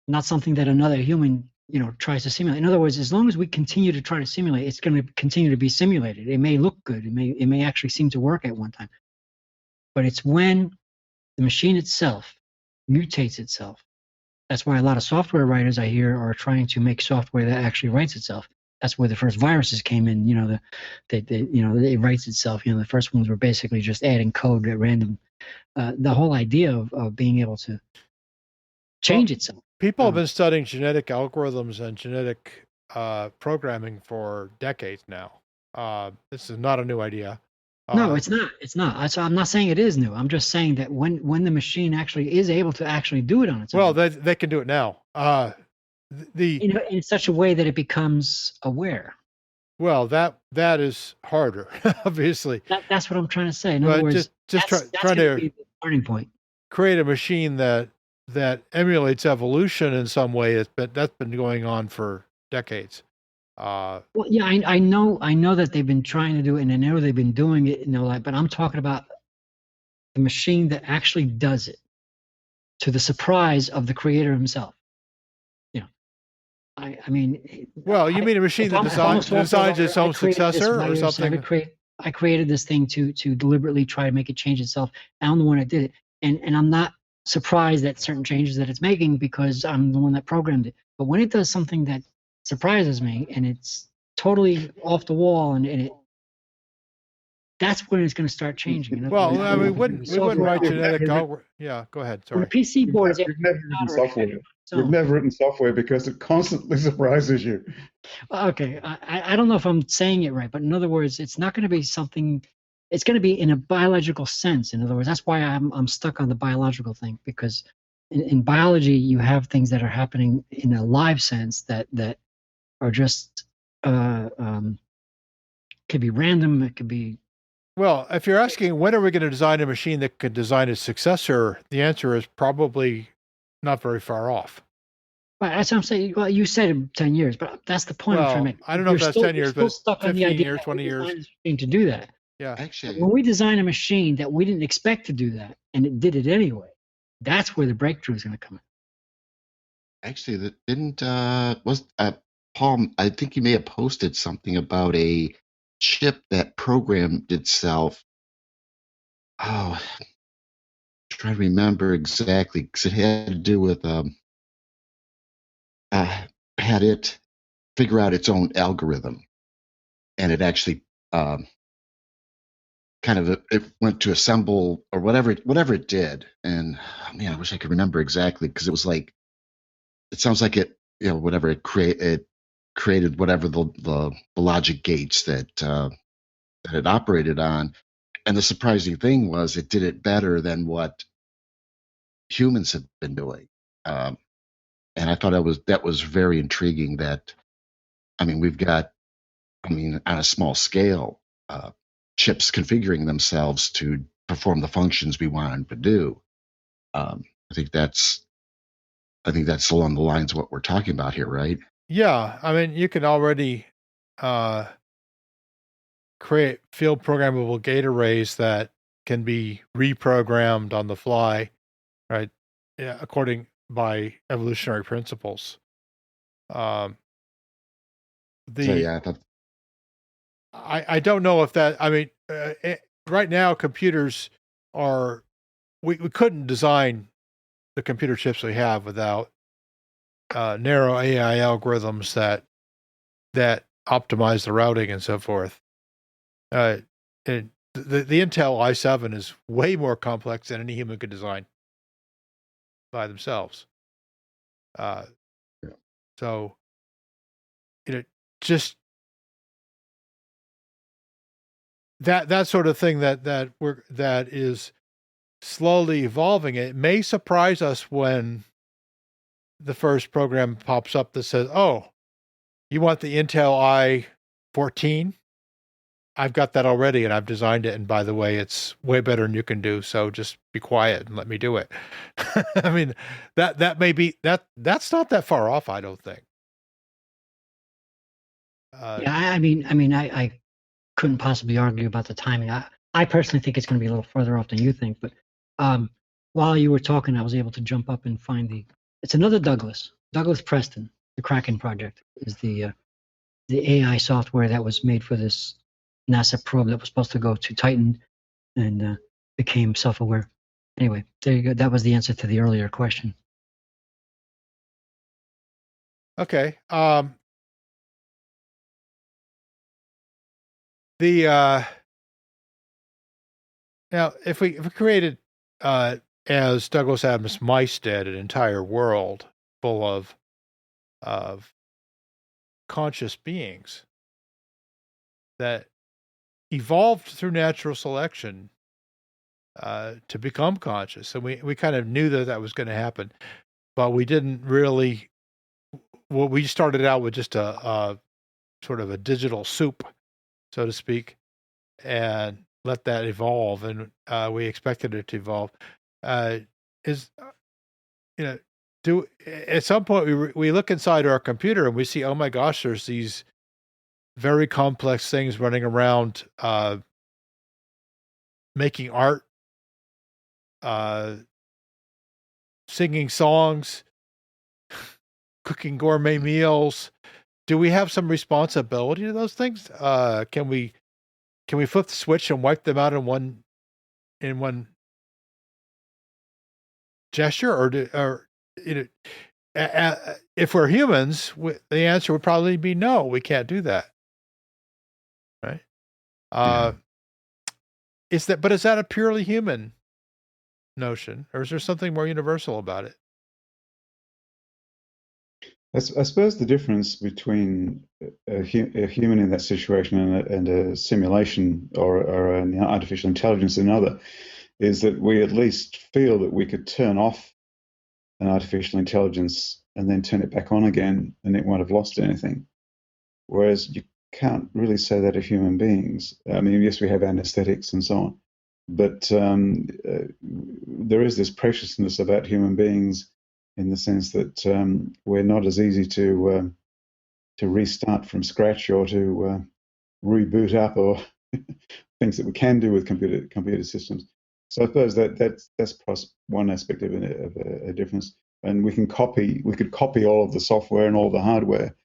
not something that another human tries to simulate. In other words, as long as we continue to try to simulate, it's going to continue to be simulated. It may look good. It may actually seem to work at one time, but it's when the machine itself mutates itself. That's why a lot of software writers I hear are trying to make software that actually writes itself. That's where the first viruses came in. It writes itself. The first ones were basically just adding code at random. The whole idea of being able to change itself. People have been studying genetic algorithms and genetic programming for decades now. This is not a new idea. No, it's not. It's not. I'm not saying it is new. I'm just saying that when the machine actually is able to actually do it on its own. Well, they can do it now. In such a way that it becomes aware. Well, that is harder, obviously. That's what I'm trying to say. In other words, just trying to be the starting point. Create a machine that emulates evolution in some way. That's been going on for decades. Well, yeah, I know that they've been trying to do it, and I know they've been doing it, but I'm talking about the machine that actually does it, to the surprise of the creator himself. I mean. Well, you mean a machine that designs its own successor or something? I created this thing to deliberately try to make it change itself. I'm the one that did it, and I'm not surprised at certain changes that it's making because I'm the one that programmed it. But when it does something that surprises me and it's totally off the wall, and that's when it's going to start changing. Well, I mean, we wouldn't write genetic algorithm. Yeah, go ahead. Sorry. When a PC board is We've never written software. We've never written software because it constantly surprises you. Okay, I don't know if I'm saying it right, but in other words, it's not going to be something. It's going to be in a biological sense. In other words, that's why I'm stuck on the biological thing, because in biology you have things that are happening in a live sense that are just could be random. It could be. Well, if you're asking when are we going to design a machine that could design its successor, the answer is probably not very far off. Well, that's what I'm saying. Well, you said 10 years, but that's the point I'm trying to make. I don't know if that's 10 years, but stuck 15 on the idea years, 20 years. To do that. Yeah. Actually, when we design a machine that we didn't expect to do that, and it did it anyway, that's where the breakthrough is going to come in. Actually, that didn't was Paul. I think you may have posted something about a chip that programmed itself. Oh, trying to remember exactly, because it had to do with had it figure out its own algorithm, and it actually kind of it went to assemble or whatever it did. And man, I wish I could remember exactly, because it was like, it sounds like it, whatever it created whatever the logic gates that it operated on. And the surprising thing was it did it better than what humans had been doing. And I thought that was very intriguing. That, I mean, we've got, on a small scale, chips configuring themselves to perform the functions we want them to do. I think that's along the lines of what we're talking about here, right? Yeah, I mean, you can already create field programmable gate arrays that can be reprogrammed on the fly, right? Yeah, according by evolutionary principles. I don't know if that. I mean, right now computers are. We couldn't design the computer chips we have without narrow AI algorithms that optimize the routing and so forth. And the Intel i7 is way more complex than any human could design by themselves. So, just that sort of thing that is slowly evolving. It may surprise us when the first program pops up that says, "Oh, you want the Intel i14? I've got that already, and I've designed it. And by the way, it's way better than you can do. So just be quiet and let me do it." I mean, that may be that's not that far off, I don't think. Yeah, I couldn't possibly argue about the timing. I personally think it's going to be a little further off than you think. But while you were talking, I was able to jump up and find it's another Douglas Preston. The Kraken project is the AI software that was made for this NASA probe that was supposed to go to Titan and became self-aware. Anyway, there you go. That was the answer to the earlier question. Okay. Now, if we created, as Douglas Adams Mice did, an entire world full of conscious beings that evolved through natural selection to become conscious, and we kind of knew that was going to happen, but we didn't really. Well, we started out with just a sort of a digital soup, so to speak, and let that evolve, and we expected it to evolve. At some point we look inside our computer and we see, oh my gosh, there's these very complex things running around, making art, singing songs, cooking gourmet meals. Do we have some responsibility to those things? Can we flip the switch and wipe them out in one gesture, or if we're humans, the answer would probably be no. We can't do that, right? Is that a purely human notion, or is there something more universal about it? I suppose the difference between a human in that situation and a simulation or an artificial intelligence in another is that we at least feel that we could turn off an artificial intelligence and then turn it back on again, and it won't have lost anything. Whereas you can't really say that of human beings. I mean, yes, we have anesthetics and so on, but there is this preciousness about human beings in the sense that we're not as easy to restart from scratch or to reboot up, or things that we can do with computer systems. So I suppose that's one aspect of a difference. And we could copy all of the software and all the hardware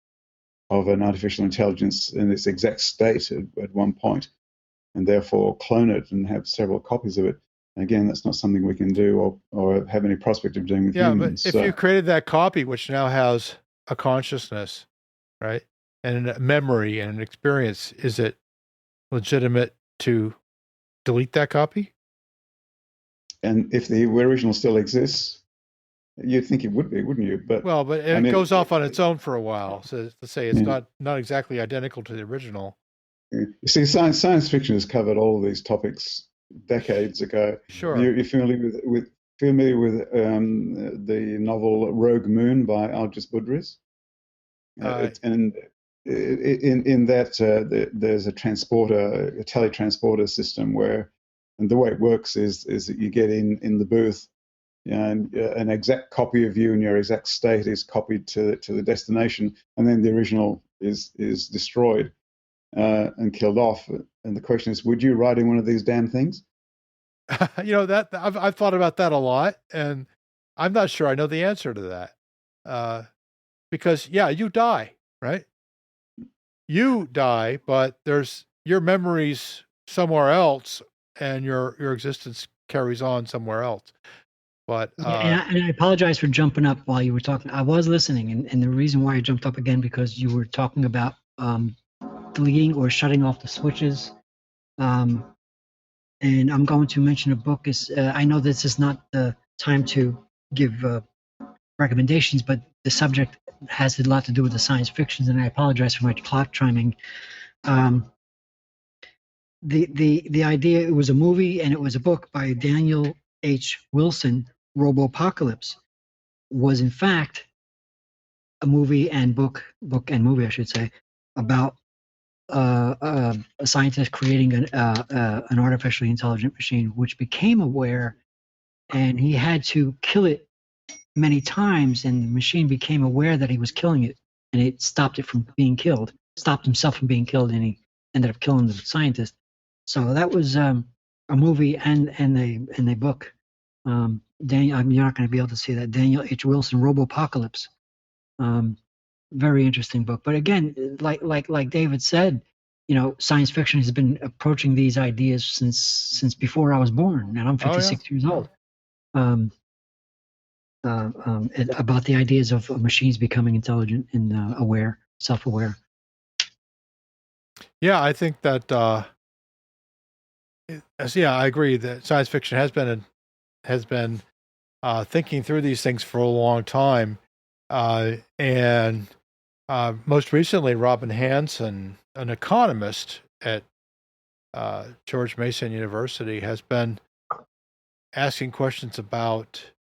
of an artificial intelligence in its exact state at one point, and therefore clone it and have several copies of it. And again, that's not something we can do or have any prospect of doing with humans. But if you created that copy, which now has a consciousness, right, and a memory and an experience, is it legitimate to delete that copy? And if the original still exists, you'd think it would be, wouldn't you? But it goes off on its own for a while. So to say it's not exactly identical to the original. You see, science fiction has covered all of these topics decades ago. Sure. You're familiar with the novel Rogue Moon by Algis Budrys? And in that there's a teletransporter system where, and the way it works is that you get in the booth, and an exact copy of you in your exact state is copied to the destination, and then the original is destroyed and killed off. And the question is, would you ride in one of these damn things? That I've thought about that a lot, and I'm not sure I know the answer to that. Because you die, right? You die, but there's your memories somewhere else, and your existence carries on somewhere else. But and I apologize for jumping up while you were talking. I was listening, and the reason why I jumped up again because you were talking about deleting or shutting off the switches. And I'm going to mention a book. I know this is not the time to give recommendations, but the subject has a lot to do with the science fiction, and I apologize for my clock chiming. The idea, it was a movie and it was a book by Daniel H. Wilson, Robopocalypse, was in fact a movie and book and movie, I should say, about a scientist creating an artificially intelligent machine which became aware, and he had to kill it many times, and the machine became aware that he was killing it, and it stopped it from being killed, stopped himself from being killed, and he ended up killing the scientist. So that was a movie and a book. Daniel, I mean, you're not going to be able to see that. Daniel H. Wilson, Robopocalypse. Very interesting book. But again, like David said, you know, science fiction has been approaching these ideas since before I was born, and I'm 56 years old. About the ideas of machines becoming intelligent and aware, self-aware. Yeah, I think that. Yeah, I agree that science fiction has been thinking through these things for a long time, and most recently, Robin Hanson, an economist at George Mason University, has been asking questions about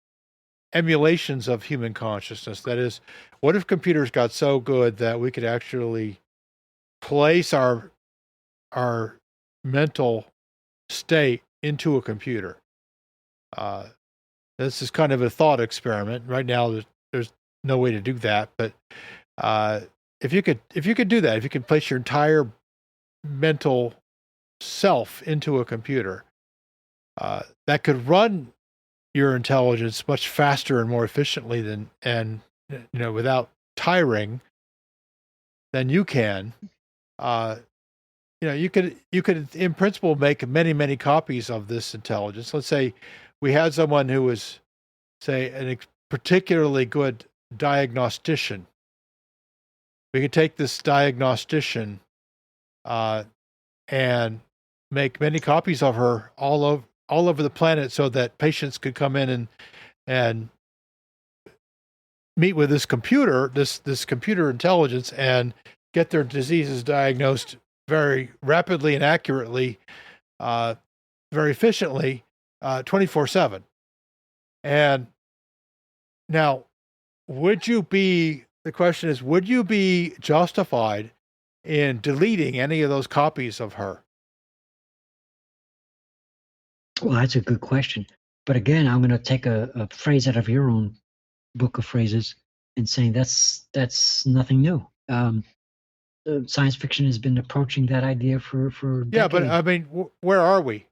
emulations of human consciousness. That is, what if computers got so good that we could actually place our mental state into a computer? This is kind of a thought experiment. Right now, there's no way to do that. But if you could do that, if you could place your entire mental self into a computer, that could run your intelligence much faster and more efficiently without tiring than you can. You could in principle make many copies of this intelligence. Let's say we had someone who was, say, a particularly good diagnostician. We could take this diagnostician and make many copies of her all over the planet, so that patients could come in and meet with this computer intelligence and get their diseases diagnosed very rapidly and accurately, very efficiently, 24/7. And now, the question is, would you be justified in deleting any of those copies of her? Well, that's a good question. But again, I'm going to take a phrase out of your own book of phrases and saying that's nothing new. Science fiction has been approaching that idea for decades. Yeah, but I mean, where are we?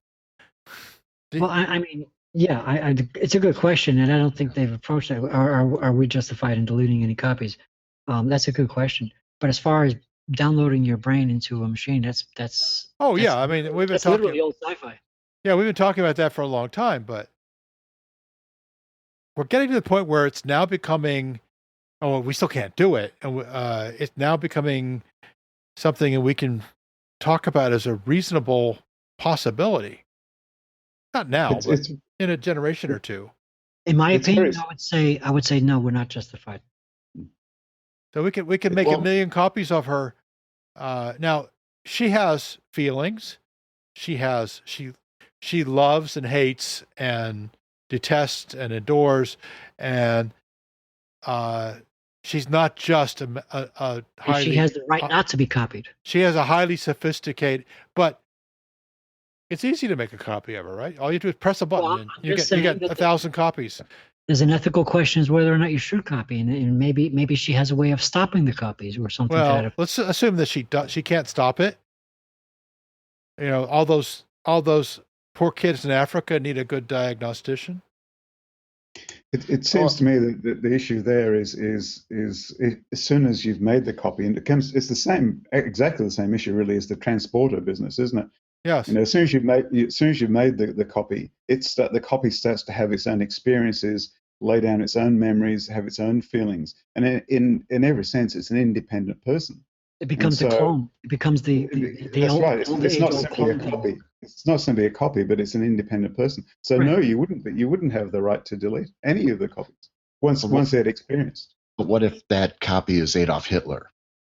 Well, I mean, yeah, it's a good question, and I don't think they've approached that. Are we justified in deleting any copies? That's a good question. But as far as downloading your brain into a machine, that's. Oh yeah, I mean, we've been talking. Literally old sci-fi. Yeah, we've been talking about that for a long time, but we're getting to the point where it's now becoming. Oh, well, we still can't do it, and it's now becoming something that we can talk about as a reasonable possibility. Not now, but in a generation or two. In my opinion, I would say no, we're not justified. So we can make a million copies of her. Now she has feelings. She loves and hates and detests and adores, and she's not just a highly. She has the right not to be copied. She has a highly sophisticated, but it's easy to make a copy of her, right? All you do is press a button, and you get 1,000 copies. There's an ethical question as whether or not you should copy, and maybe she has a way of stopping the copies or something. Well, let's assume that she can't stop it. You know, all those poor kids in Africa need a good diagnostician. It seems to me that the issue there is as soon as you've made the copy, and it's exactly the same issue really as the transporter business, isn't it? Yes. You know, as soon as you've made the copy, the copy starts to have its own experiences, lay down its own memories, have its own feelings, and in every sense, it's an independent person. It becomes the clone. It becomes the that's old, right. It's not simply a clone copy. It's not simply a copy, but it's an independent person. So right. No, you wouldn't have the right to delete any of the copies once they're experienced. But what if that copy is Adolf Hitler?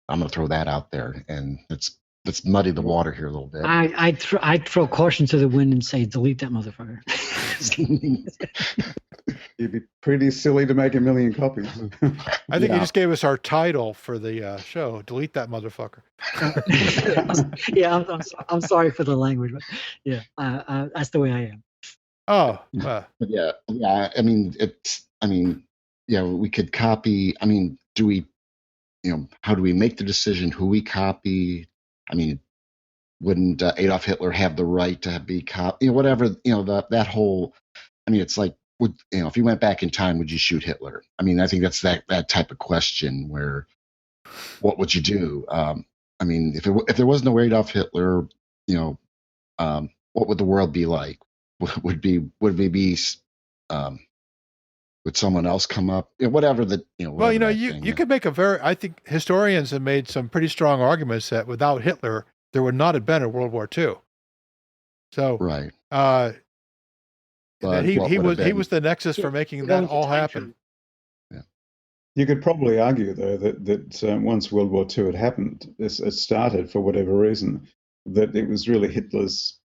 I'm going to throw that out there, and let's muddy the water here a little bit. I'd throw caution to the wind and say delete that motherfucker. You'd be pretty silly to make a million copies. I think you just gave us our title for the show. Delete that motherfucker. Yeah, I'm sorry for the language, but yeah, that's the way I am. Oh, But yeah. I mean, we could copy. I mean, do we, how do we make the decision who we copy? I mean, wouldn't Adolf Hitler have the right to be copied? Whatever, that whole. I mean, it's like, if you went back in time, would you shoot Hitler? I mean, I think that's that type of question where, what would you do? I mean, if there was no Adolf Hitler, what would the world be like? Would someone else come up? Whatever the well, you could make I think historians have made some pretty strong arguments that without Hitler, there would not have been a World War II. So, right. That he was the nexus for making that all happen. Yeah. You could probably argue, though, that once World War II had happened, it started for whatever reason, that it was really Hitler's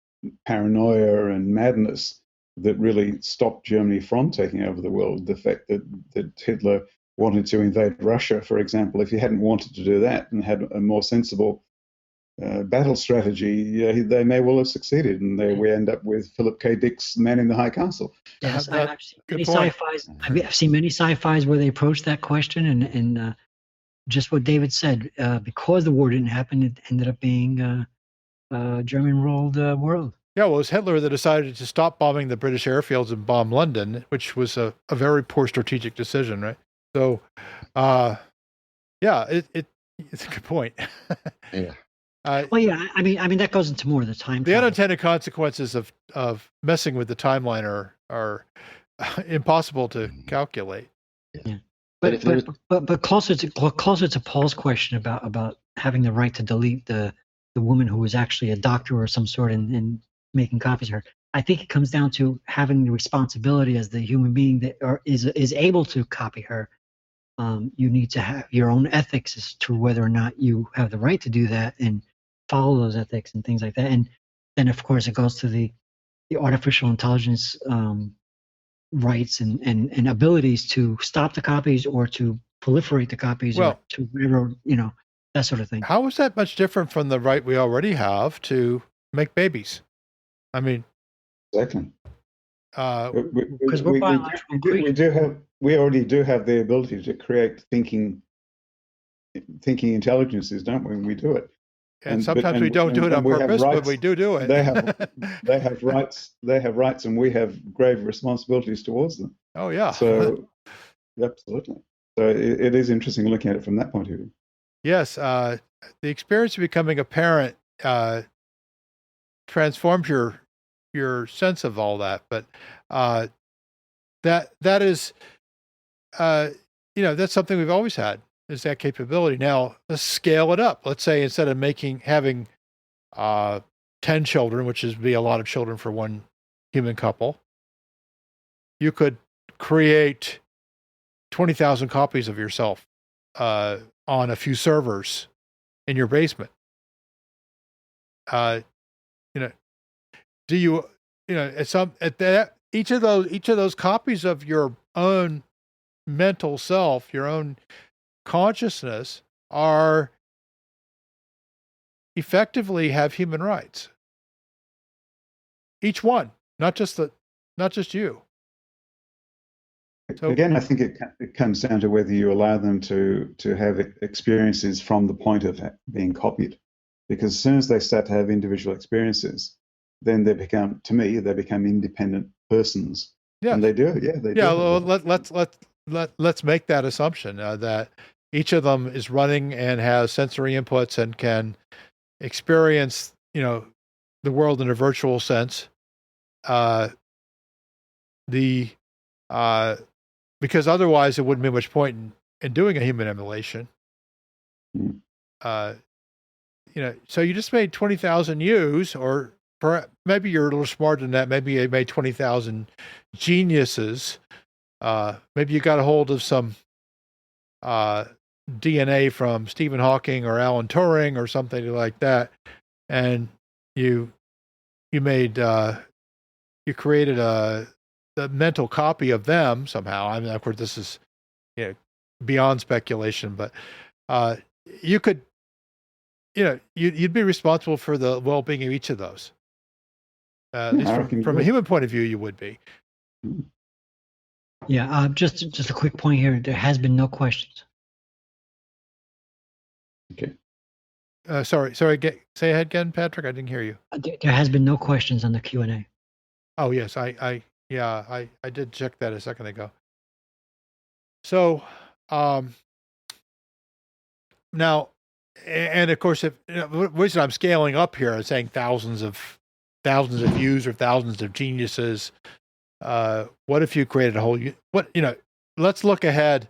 paranoia and madness that really stopped Germany from taking over the world. The fact that Hitler wanted to invade Russia, for example, if he hadn't wanted to do that and had a more sensible battle strategy, they may well have succeeded, and we end up with Philip K. Dick's Man in the High Castle. Yes, I've seen many sci-fis. I've seen many sci-fis where they approach that question, and just what David said, because the war didn't happen, it ended up being a German-ruled world. Yeah, well, it was Hitler that decided to stop bombing the British airfields and bomb London, which was a very poor strategic decision, right? So, it's a good point. Yeah. Well, yeah, I mean that goes into more of the time. The unintended consequences of messing with the timeline are impossible to calculate. Yeah, but closer to Paul's question about having the right to delete the woman who was actually a doctor or some sort and making copies of her. I think it comes down to having the responsibility as the human being that is able to copy her. You need to have your own ethics as to whether or not you have the right to do that and follow those ethics and things like that. And then, of course, it goes to the artificial intelligence rights and abilities to stop the copies or to proliferate the copies or to whatever, that sort of thing. How is that much different from the right we already have to make babies? I mean, exactly. Because we're biological creatures. We already do have the ability to create thinking intelligences, don't we? We do it. And sometimes we don't do it on purpose, but we do it. They have rights. They have rights, and we have grave responsibilities towards them. Oh yeah. So absolutely. So it is interesting looking at it from that point of view. Yes, the experience of becoming a parent transforms your sense of all that, but that is that's something we've always had, is that capability. Now let's scale it up. Let's say instead of having 10 children, which is be a lot of children for one human couple, you could create 20,000 copies of yourself on a few servers in your basement. Do you each of those copies of your own mental self, your own consciousness, are effectively have human rights. Each one, not just you. So, again, I think it comes down to whether you allow them to have experiences from the point of being copied. Because as soon as they start to have individual experiences, then they become independent persons. Yeah, and they do. Yeah, they do. Yeah, well, let's make that assumption that each of them is running and has sensory inputs and can experience, the world in a virtual sense. Because otherwise there wouldn't be much point in doing a human emulation. Mm. So you just made 20,000 yous, or maybe you're a little smarter than that. Maybe you made 20,000 geniuses. Maybe you got a hold of some DNA from Stephen Hawking or Alan Turing or something like that, and you created a the mental copy of them somehow. I mean, of course, this is beyond speculation, but you could, you'd be responsible for the well-being of each of those. At least from a human point of view, you would be. Yeah, just a quick point here. There has been no questions. Okay. Sorry. Say ahead again, Patrick. I didn't hear you. There has been no questions on the Q&A. Oh yes, I did check that a second ago. So, now, and of course, if the reason I'm scaling up here and saying thousands of views or thousands of geniuses. What if you created a whole? Let's look ahead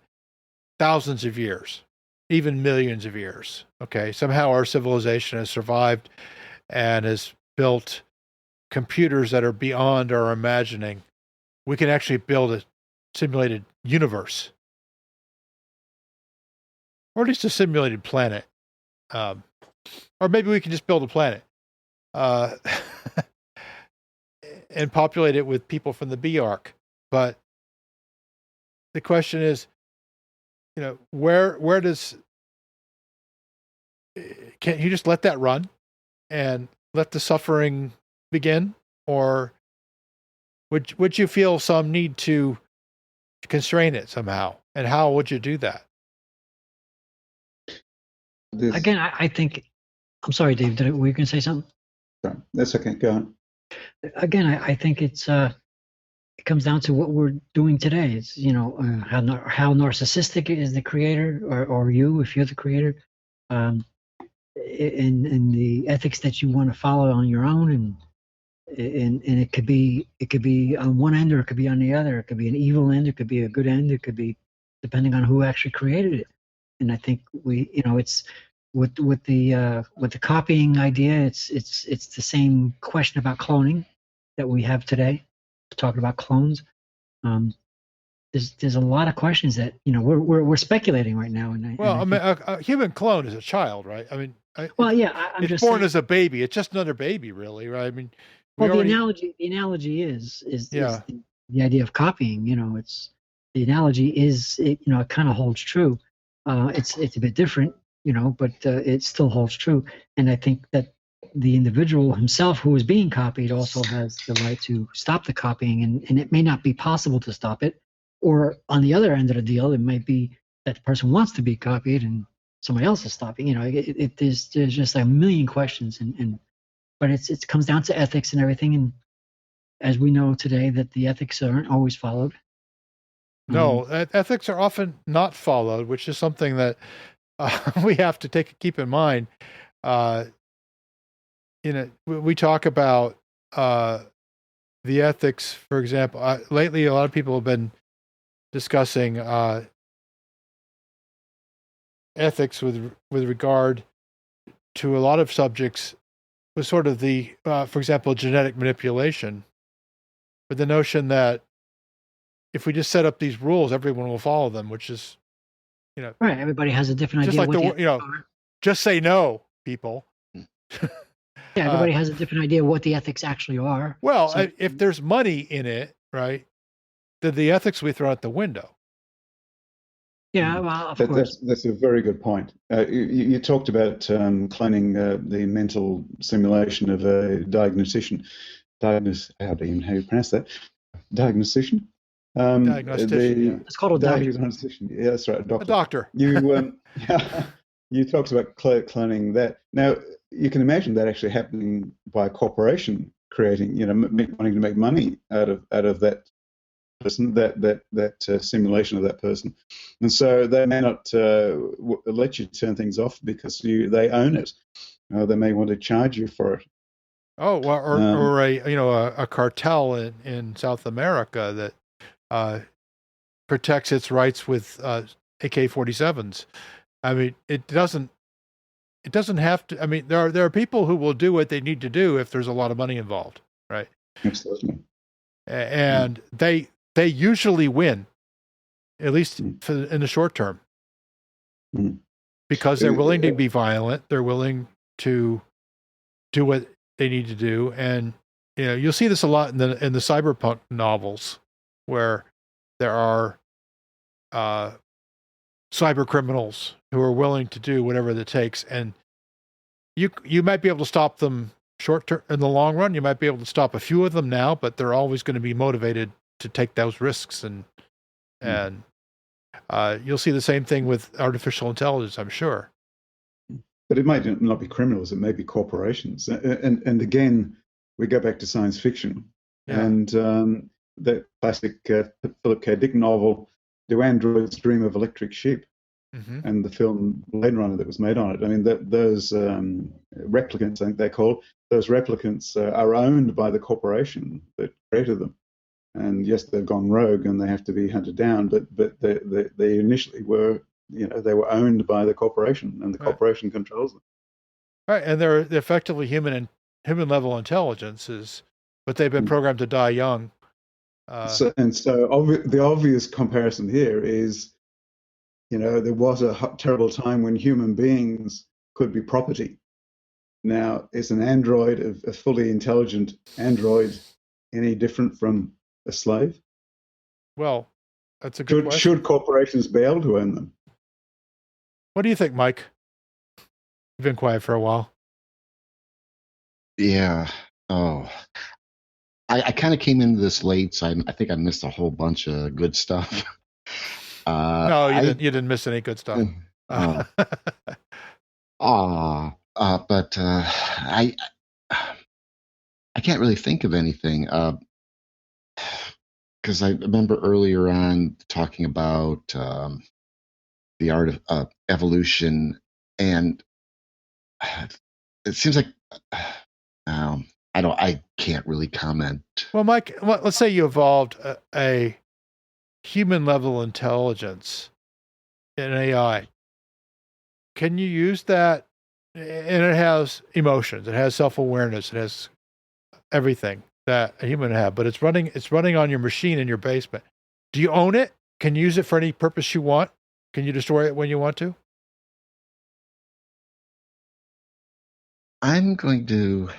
thousands of years, even millions of years. Okay, somehow our civilization has survived and has built computers that are beyond our imagining. We can actually build a simulated universe, or at least a simulated planet, or maybe we can just build a planet and populate it with people from the B arc. But the question is, where does, can you just let that run and let the suffering begin, or would you feel some need to constrain it somehow? And how would you do that? Again, I think, I'm sorry, Dave, were you going to say something? That's okay, go on. Again, I think it comes down to what we're doing today. It's, how narcissistic is the creator, or you, if you're the creator, and the ethics that you want to follow on your own, and it could be on one end or it could be on the other. It could be an evil end, it could be a good end, it could be depending on who actually created it. And I think it's with the copying idea, it's the same question about cloning that we have today, talking about clones. There's a lot of questions that we're speculating right now. A human clone is a child, right? I mean, I'm just born saying, as a baby. It's just another baby, really, right? I mean, the analogy is the idea of copying. It's the analogy is it kind of holds true. It's a bit different, but it still holds true. And I think that the individual himself who is being copied also has the right to stop the copying, and it may not be possible to stop it. Or on the other end of the deal, it might be that the person wants to be copied and somebody else is stopping. There's just a million questions, but it comes down to ethics and everything. And as we know today, that the ethics aren't always followed. No, ethics are often not followed, which is something that we have to keep in mind. We talk about the ethics, for example. Lately, a lot of people have been discussing ethics with regard to a lot of subjects, with sort of the, for example, genetic manipulation, with the notion that if we just set up these rules, everyone will follow them, which is, right. Everybody has a different just idea. Like just say no, people. Yeah, everybody has a different idea what the ethics actually are. Well, if there's money in it, right, then the ethics we throw out the window. Yeah, well, of course. That's a very good point. You talked about cloning the mental simulation of a diagnostician. How do you pronounce that? Diagnostician? Diagnostician. It's called a doctor. Diagnostician. Yeah, that's right. A doctor. You talked about cloning that. Now, you can imagine that actually happening by a corporation creating, wanting to make money out of that person, that simulation of that person, and so they may not let you turn things off because they own it. They may want to charge you for it. Oh, well, or a cartel in South America that protects its rights with AK-47s. I mean, it doesn't have to. I mean, there are people who will do what they need to do if there's a lot of money involved, right? Absolutely. And they usually win, at least in the short term, because they're willing to be violent. They're willing to do what they need to do, and you'll see this a lot in the cyberpunk novels. where there are cyber criminals who are willing to do whatever it takes, and you might be able to stop them short term. In the long run, you might be able to stop a few of them now, but they're always going to be motivated to take those risks, and you'll see the same thing with artificial intelligence, I'm sure. But it might not be criminals; it may be corporations. And again, we go back to science fiction, and the classic Philip K. Dick novel, "Do Androids Dream of Electric Sheep?" And the film Blade Runner that was made on it. I mean, those replicants, I think they're called, those replicants are owned by the corporation that created them. And yes, they've gone rogue and they have to be hunted down, but they initially were, they were owned by the corporation, and the corporation controls them. Right, and they're effectively human level intelligences, but they've been programmed to die young. So the obvious comparison here is, there was a terrible time when human beings could be property. Now, is an android, a fully intelligent android, any different from a slave? Well, that's a good question. Should corporations be able to own them? What do you think, Mike? You've been quiet for a while. Yeah. Oh, I kind of came into this late, so I think I missed a whole bunch of good stuff. No, you didn't miss any good stuff. But I can't really think of anything because I remember earlier on talking about the art of evolution, and it seems like I can't really comment. Well, Mike, let's say you evolved a human level intelligence in AI. Can you use that? And it has emotions, it has self-awareness, it has everything that a human would have, but it's running on your machine in your basement. Do you own it? Can you use it for any purpose you want? Can you destroy it when you want to? I'm going to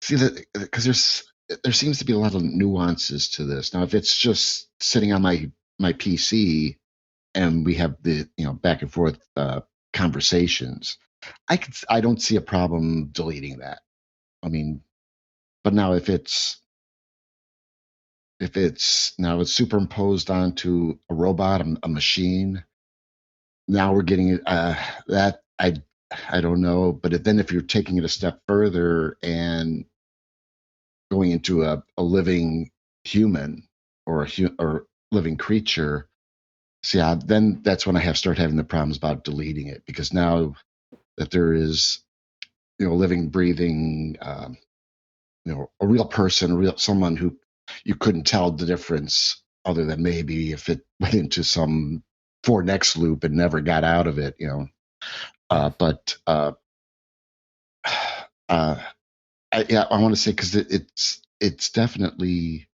see that, because there seems to be a lot of nuances to this. Now, if it's just sitting on my PC and we have the back and forth conversations, I don't see a problem deleting that. I mean, but now if it's superimposed onto a robot, a machine, now we're getting that I don't know. But then if you're taking it a step further and going into a living human or or living creature, then that's when I start having the problems about deleting it, because now that there is a living, breathing, a real person, someone who you couldn't tell the difference, other than maybe if it went into some for next loop and never got out of it, I want to say, because it's definitely,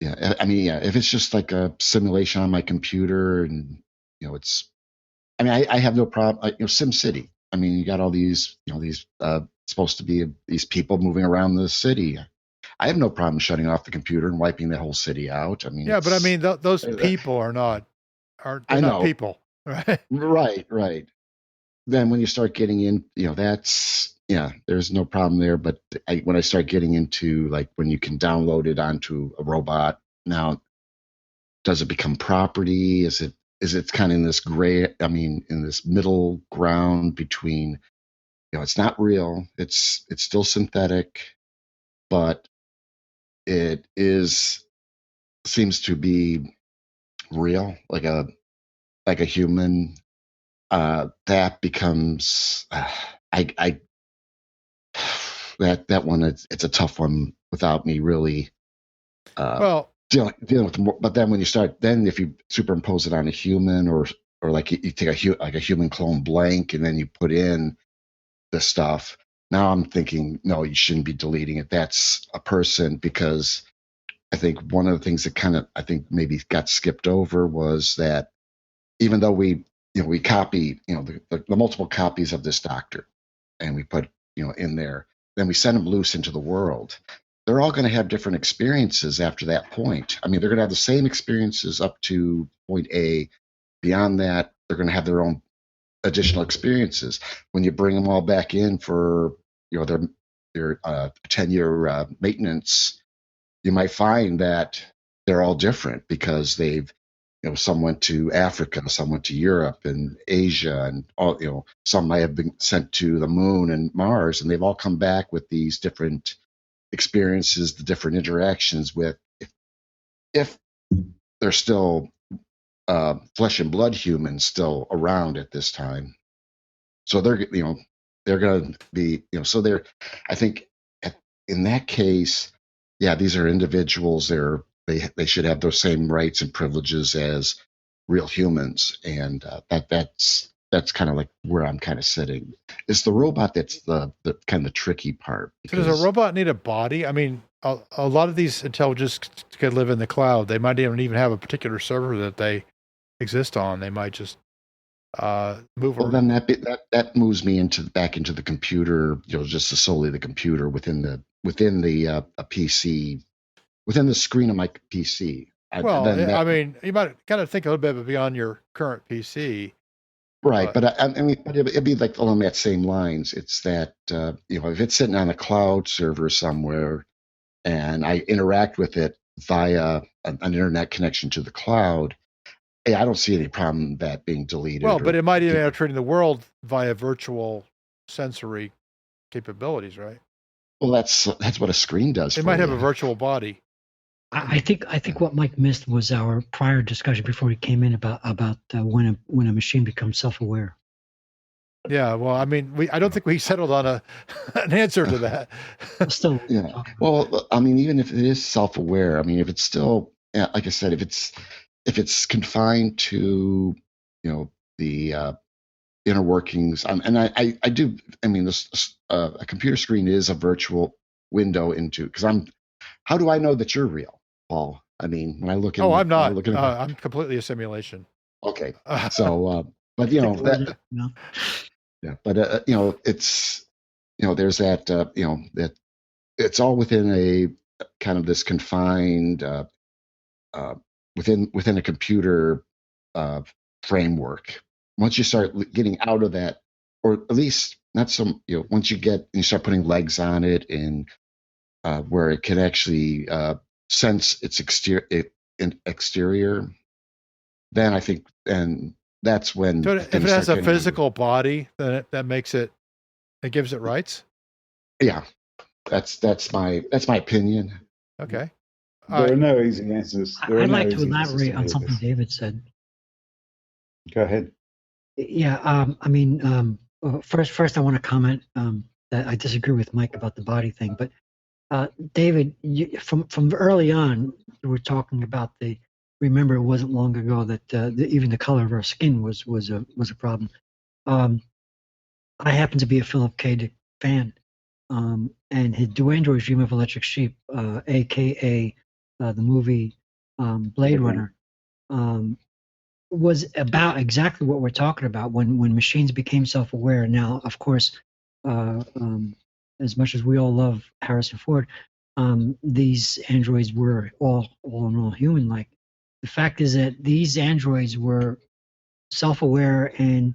I mean, if it's just like a simulation on my computer, and I have no problem. SimCity. I mean, you got all these supposed to be these people moving around the city. I have no problem shutting off the computer and wiping the whole city out. I mean, yeah, but I mean, those people are not people, right? Right. Then when you start getting in, there's no problem there. But when I start getting into, like, when you can download it onto a robot, now does it become property? Is it kind of in this gray? I mean, in this middle ground between, it's not real. It's still synthetic, but it seems to be real, like a human. That becomes that one. It's a tough one without me really dealing with more. But then when you start, then if you superimpose it on a human, or like you take a human clone blank, and then you put in the stuff. Now I'm thinking, no, you shouldn't be deleting it. That's a person, because I think one of the things that I think maybe got skipped over was that even though we copy, the multiple copies of this doctor, and we put, in there, then we send them loose into the world. they're all going to have different experiences after that point. I mean, they're going to have the same experiences up to point A. Beyond that, they're going to have their own additional experiences. When you bring them all back in for their 10-year maintenance, you might find that they're all different because they've, some went to Africa, some went to Europe and Asia, and all, some might have been sent to the moon and Mars, and they've all come back with these different experiences, the different interactions with, if they're still flesh and blood humans still around at this time. So they're going to be, so they're, I think in that case, yeah, these are individuals. They should have those same rights and privileges as real humans, and that's kind of like where I'm kind of sitting. It's the robot that's the kind of tricky part. So does a robot need a body? I mean, a lot of these intelligences could live in the cloud. They might even have a particular server that they exist on. They might just move. Well, then that moves me back into the computer. Just solely the computer within the a PC. Within the screen of my PC. I mean, you might kind of think a little bit beyond your current PC. Right, but I mean, it'd be like along that same lines. It's that, if it's sitting on a cloud server somewhere and I interact with it via an internet connection to the cloud, I don't see any problem that being deleted. Well, but it might even have treating the world via virtual sensory capabilities, right? Well, that's what a screen does. It might have a virtual body. I think what Mike missed was our prior discussion before he came in about when a machine becomes self-aware. Yeah, well, I mean, I don't think we settled on an answer to that. Still, yeah. Well, I mean, even if it is self-aware, I mean, if it's still, like I said, if it's confined to, the inner workings, and I do. I mean, a computer screen is a virtual window into, because how do I know that you're real, Paul? I mean, when I look at I'm not. I'm completely a simulation. Okay, so but that. No. Yeah, but it's there's that that it's all within a kind of this confined within a computer framework. Once you start getting out of that, or at least not some, once you start putting legs on it and where it can actually sense its exterior, then I think, and that's when. So if it has a physical body, then that makes it gives it rights. Yeah, that's my opinion. Okay. There are no easy answers. I'd like to elaborate on something David said. Go ahead. Yeah, I mean, first I want to comment that I disagree with Mike about the body thing, but David, from early on, you were talking about remember, it wasn't long ago that even the color of our skin was a problem. I happen to be a Philip K. Dick fan, and his Do Androids Dream of Electric Sheep, aka the movie Blade Runner, was about exactly what we're talking about when machines became self-aware. Now, of course, as much as we all love Harrison Ford, these androids were all in all human-like. The fact is that these androids were self-aware, and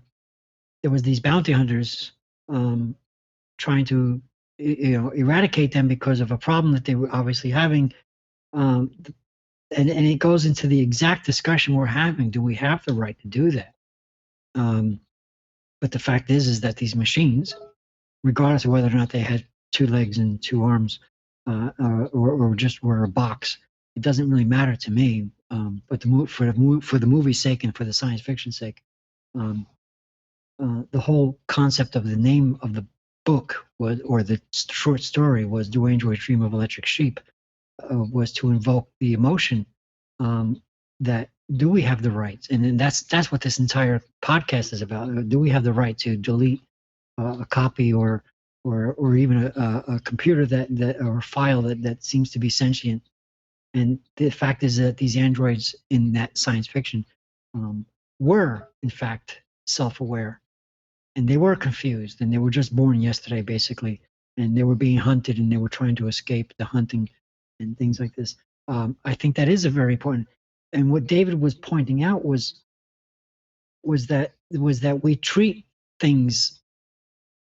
there was these bounty hunters trying to eradicate them because of a problem that they were obviously having. And it goes into the exact discussion we're having. Do we have the right to do that? But the fact is that these machines, regardless of whether or not they had 2 legs and 2 arms, or just were a box, it doesn't really matter to me. But for the movie's sake and for the science fiction sake, the whole concept of the name of the book or the short story was "Do Androids Dream of Electric Sheep," was to invoke the emotion that do we have the rights, and then that's what this entire podcast is about. Do we have the right to delete a copy or even a computer that or a file that seems to be sentient? And the fact is that these androids in that science fiction were, in fact, self-aware, and they were confused, and they were just born yesterday, basically. and they were being hunted and they were trying to escape the hunting and things like this. I think that is a very important. And what David was pointing out was that we treat things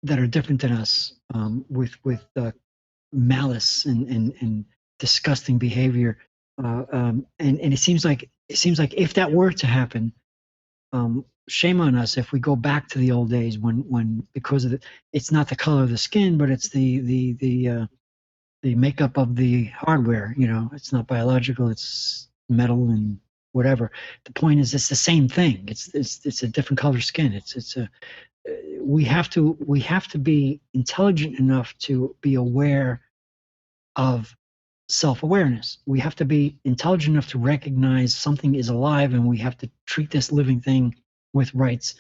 that are different than us with malice and disgusting behavior, and it seems like if that were to happen, shame on us if we go back to the old days when because of it's not the color of the skin, but it's the makeup of the hardware. It's not biological, it's metal and whatever. The point is, it's the same thing. It's a different color skin. We have to be intelligent enough to be aware of self-awareness. We have to be intelligent enough to recognize something is alive, and we have to treat this living thing with rights.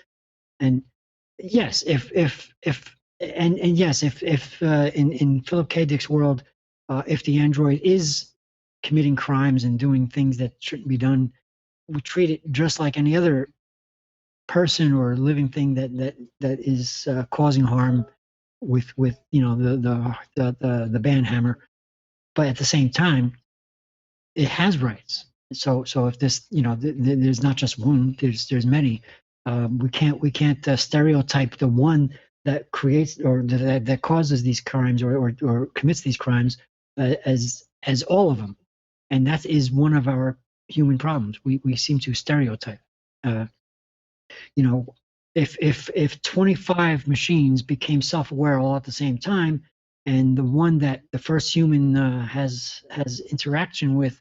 And yes, if in Philip K. Dick's world, if the android is committing crimes and doing things that shouldn't be done, we treat it just like any other person or living thing that is causing harm with the band hammer. But at the same time, it has rights. So if this, there's not just one, there's many. We can't stereotype the one that creates or that causes these crimes or commits these crimes as all of them. And that is one of our human problems. We seem to stereotype. If 25 machines became self-aware all at the same time, and the one that the first human has interaction with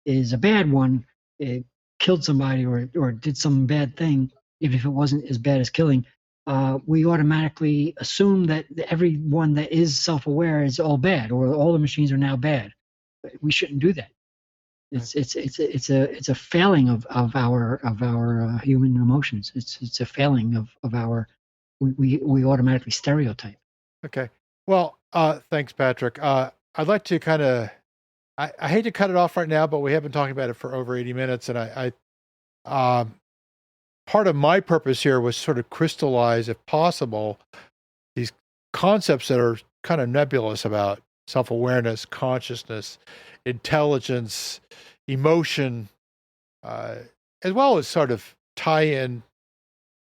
is a bad one, it killed somebody or did some bad thing, even if it wasn't as bad as killing, we automatically assume that everyone that is self-aware is all bad, or all the machines are now bad. We shouldn't do that. It's a failing of our human emotions. It's a failing of our we automatically stereotype. Okay. Well, thanks, Patrick. I'd like to kind of, I hate to cut it off right now, but we have been talking about it for over 80 minutes, and I part of my purpose here was sort of crystallize, if possible, these concepts that are kind of nebulous about self-awareness, consciousness, intelligence, emotion, as well as sort of tie in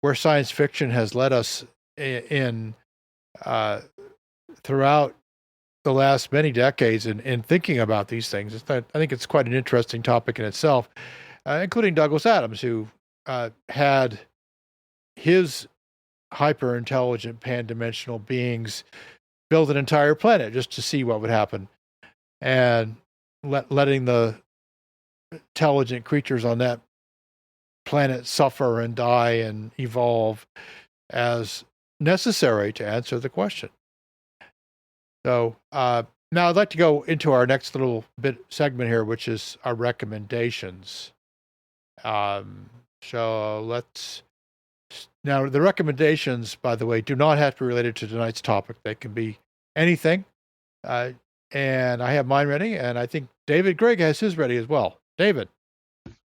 where science fiction has led us in throughout the last many decades in thinking about these things. I think it's quite an interesting topic in itself, including Douglas Adams, who had his hyper-intelligent pan-dimensional beings build an entire planet just to see what would happen, and letting the intelligent creatures on that planet suffer and die and evolve as necessary to answer the question. So now I'd like to go into our next little bit segment here, which is our recommendations. So let's... Now, the recommendations, by the way, do not have to be related to tonight's topic. They can be anything. And I have mine ready, and I think David Grigg has his ready as well. David.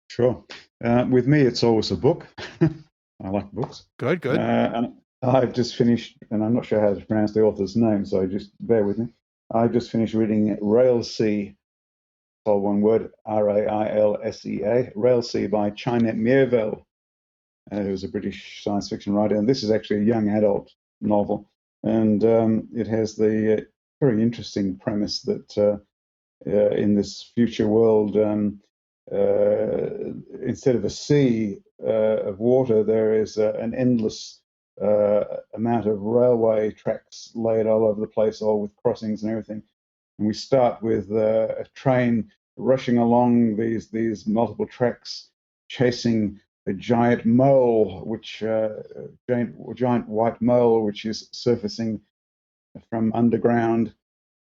Sure. With me, it's always a book. I like books. Good. And I've just finished, and I'm not sure how to pronounce the author's name, so just bear with me. I just finished reading Railsea, all one word, Railsea, Railsea by Chinet Mieville, who's a British science fiction writer. And this is actually a young adult novel. And it has the very interesting premise that in this future world, instead of a sea of water, there is an endless amount of railway tracks laid all over the place, all with crossings and everything. And we start with a train rushing along these multiple tracks, chasing a giant mole, giant white mole, which is surfacing from underground,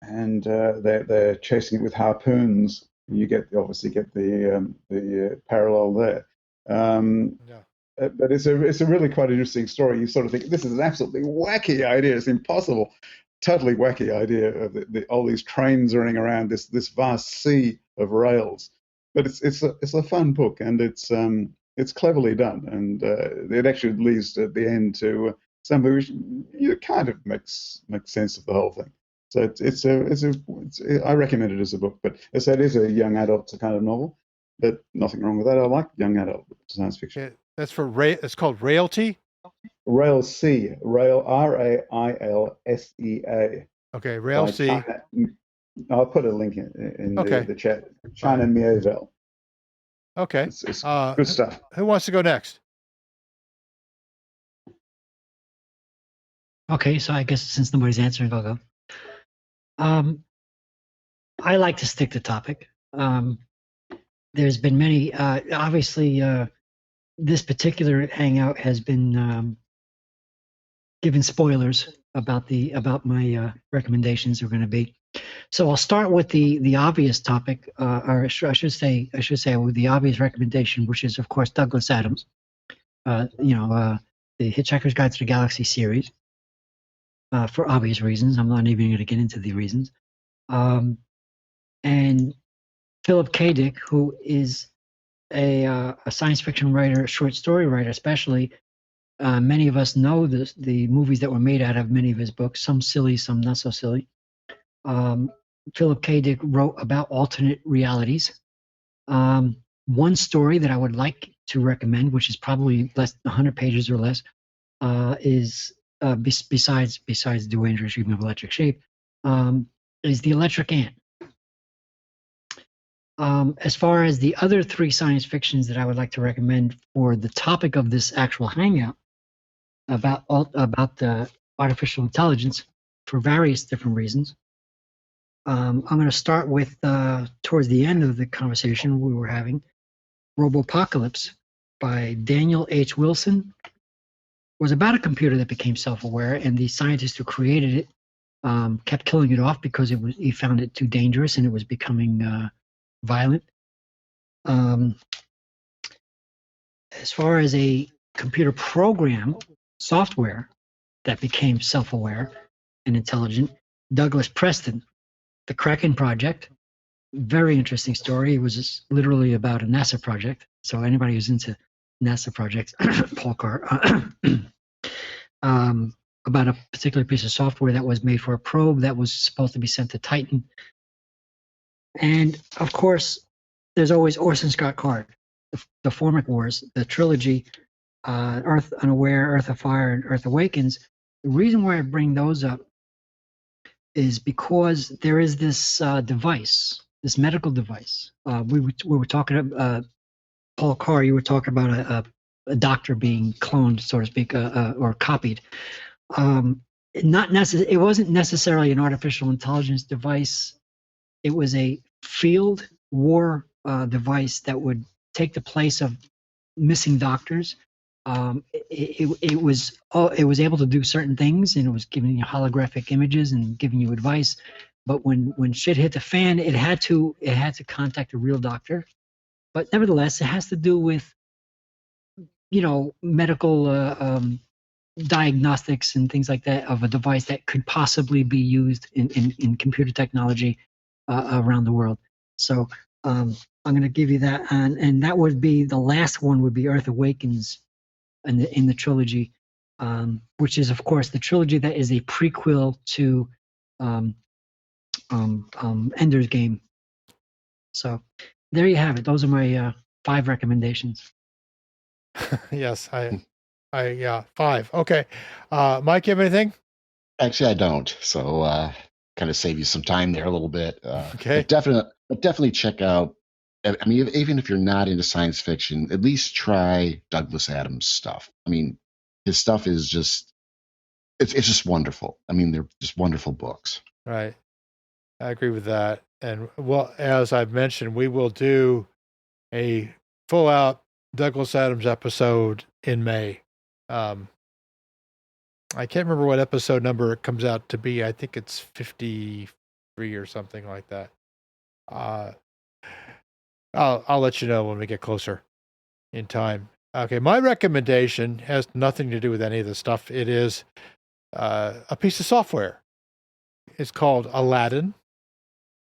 and they're chasing it with harpoons. You obviously get the parallel there. But it's a really quite interesting story. You sort of think this is an absolutely wacky idea. It's impossible, totally wacky idea of all these trains running around this vast sea of rails. But it's a fun book, and it's cleverly done, and it actually leads at the end to something which kind of makes sense of the whole thing. So I recommend it as a book, but as I said, it is a young adult kind of novel, but nothing wrong with that. I like young adult science fiction. Okay, that's for it's called Railsea. Railsea, Railsea. Okay, By Railsea. China. I'll put a link in Okay. the chat. China Mieville. Okay. It's good stuff. Who wants to go next? Okay, so I guess since nobody's answering, I'll go. I like to stick to topic. There's been many. Obviously, this particular hangout has been given spoilers about my recommendations are going to be. So I'll start with the obvious topic, or I should say with the obvious recommendation, which is of course Douglas Adams. The Hitchhiker's Guide to the Galaxy series. For obvious reasons, I'm not even going to get into the reasons. And Philip K. Dick, who is a science fiction writer, a short story writer, especially. Many of us know the movies that were made out of many of his books, some silly, some not so silly. Philip K. Dick wrote about alternate realities. One story that I would like to recommend, which is probably less than 100 pages or less, is besides The Dangerous Dream of Electric Sheep, is The Electric Ant. As far as the other three science fictions that I would like to recommend for the topic of this actual hangout about artificial intelligence for various different reasons, I'm going to start with towards the end of the conversation we were having, Robopocalypse by Daniel H. Wilson. Was about a computer that became self-aware, and the scientist who created it kept killing it off because he found it too dangerous and it was becoming violent. As far as a computer program software that became self-aware and intelligent, Douglas Preston, The Kraken Project. Very interesting story. It was literally about a NASA project. So anybody who's into NASA projects, Paul Carr, about a particular piece of software that was made for a probe that was supposed to be sent to Titan. And of course, there's always Orson Scott Card, the Formic Wars, the trilogy, Earth Unaware, Earth Afire, and Earth Awakens. The reason why I bring those up is because there is this device, this medical device. We were talking about, Paul Carr, you were talking about a doctor being cloned, so to speak, or copied. It wasn't necessarily an artificial intelligence device. It was a field war device that would take the place of missing doctors. It was able to do certain things, and it was giving you holographic images and giving you advice. But when shit hit the fan, it had to contact a real doctor. But nevertheless, it has to do with, medical diagnostics and things like that of a device that could possibly be used in computer technology around the world. So I'm going to give you that, and that would be the last one. Would be Earth Awakens, in the trilogy, which is of course the trilogy that is a prequel to Ender's Game. So there you have it. Those are my 5 recommendations. Yes, yeah, 5. Okay, Mike, you have anything? Actually, I don't. So kind of save you some time there a little bit. Okay. But definitely check out. I mean, even if you're not into science fiction, at least try Douglas Adams' stuff. I mean, his stuff is just it's just wonderful. I mean, they're just wonderful books. Right. I agree with that. And well, as I've mentioned, we will do a full out Douglas Adams episode in May. I can't remember what episode number it comes out to be. I think it's 53 or something like that. I'll let you know when we get closer in time. Okay, my recommendation has nothing to do with any of this stuff. It is a piece of software. It's called Aladin,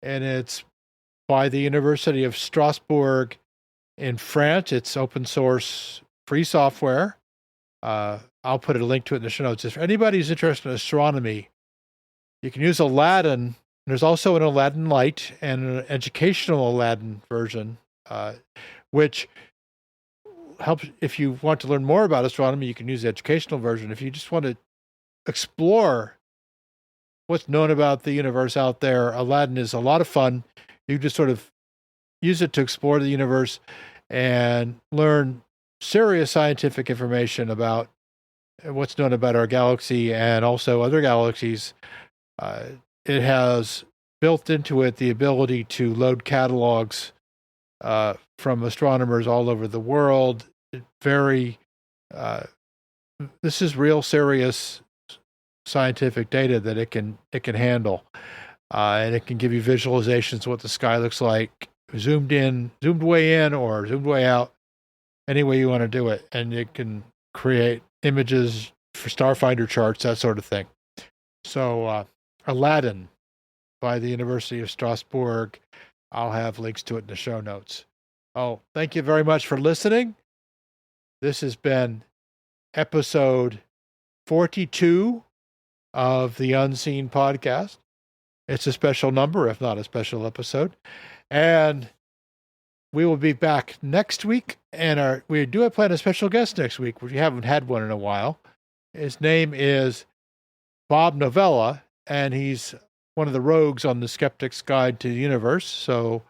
and it's by the University of Strasbourg in France. It's open source, free software. I'll put a link to it in the show notes. If anybody who's interested in astronomy, You can use Aladin. There's also an Aladin Lite and an educational Aladin version, which helps. If you want to learn more about astronomy, you can use the educational version. If you just want to explore what's known about the universe out there, Aladin is a lot of fun. You just sort of use it to explore the universe and learn serious scientific information about what's known about our galaxy and also other galaxies. It has built into it the ability to load catalogs from astronomers all over the world. This is real serious scientific data that it can handle, and it can give you visualizations of what the sky looks like, zoomed way in, or zoomed way out, any way you want to do it, and it can create images for starfinder charts, that sort of thing. So Aladin by the University of Strasbourg. I'll have links to it in the show notes. Oh, thank you very much for listening. This has been episode 42 of the Unseen Podcast. It's a special number, if not a special episode. And we will be back next week. And we do have planned a special guest next week, which we haven't had one in a while. His name is Bob Novella, and he's one of the rogues on the Skeptic's Guide to the Universe. So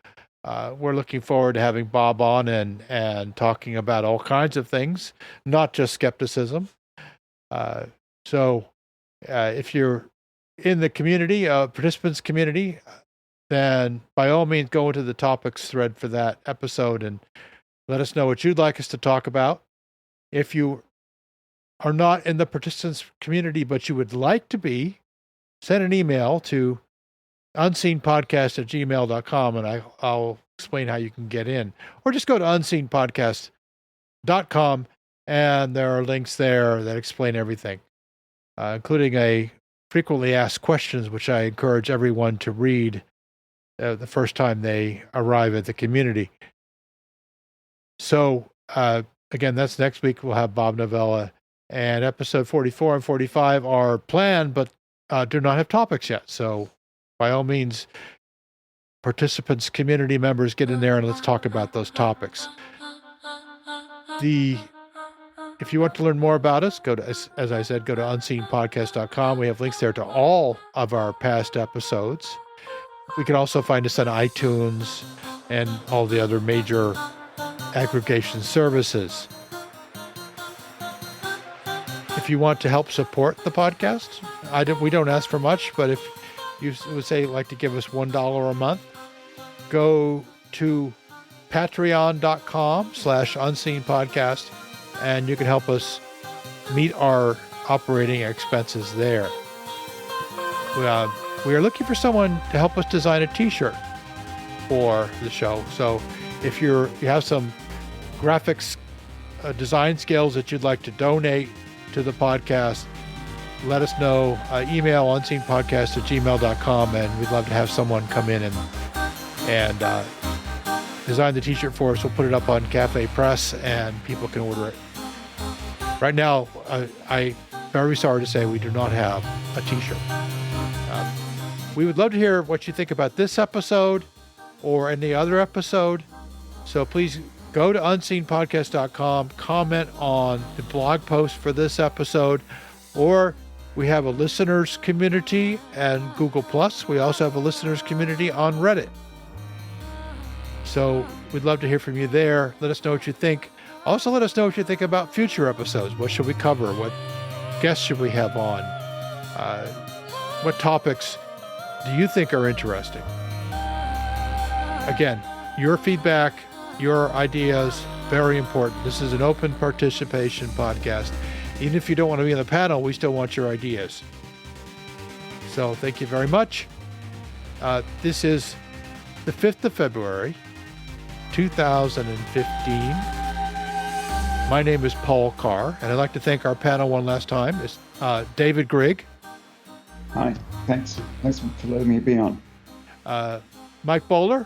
we're looking forward to having Bob on and talking about all kinds of things, not just skepticism. So if you're in the community, participants community, then by all means go into the topics thread for that episode and let us know what you'd like us to talk about. If you are not in the participants community, but you would like to be, send an email to unseenpodcast@gmail.com, and I'll explain how you can get in. Or just go to unseenpodcast.com, and there are links there that explain everything, including a frequently asked questions, which I encourage everyone to read the first time they arrive at the community. So, again, that's next week. We'll have Bob Novella, and episode 44 and 45 are planned, but do not have topics yet. So by all means, participants, community members, get in there and let's talk about those topics. If you want to learn more about us, go to, as I said, go to unseenpodcast.com. We have links there to all of our past episodes. We can also find us on iTunes and all the other major aggregation services. If you want to help support the podcast, we don't ask for much, but if you would say you'd like to give us $1 a month, go to patreon.com/unseenpodcast, and you can help us meet our operating expenses there. We are looking for someone to help us design a t-shirt for the show. So if you have some graphics design skills that you'd like to donate to the podcast, let us know. Email unseenpodcast@gmail.com, and we'd love to have someone come in and design the t-shirt for us. We'll put it up on Cafe Press, and people can order it. Right now, I'm very sorry to say we do not have a t-shirt. We would love to hear what you think about this episode or any other episode. So please go to unseenpodcast.com, comment on the blog post for this episode, or we have a listeners community and Google+. We also have a listeners community on Reddit. So we'd love to hear from you there. Let us know what you think. Also, let us know what you think about future episodes. What should we cover? What guests should we have on? What topics do you think are interesting? Again, your feedback, your ideas, very important. This is an open participation podcast. Even if you don't want to be on the panel, we still want your ideas. So thank you very much. This is the 5th of February, 2015. My name is Paul Carr, and I'd like to thank our panel one last time. It's David Grigg. Hi, thanks for letting me be on. Mike Bohler.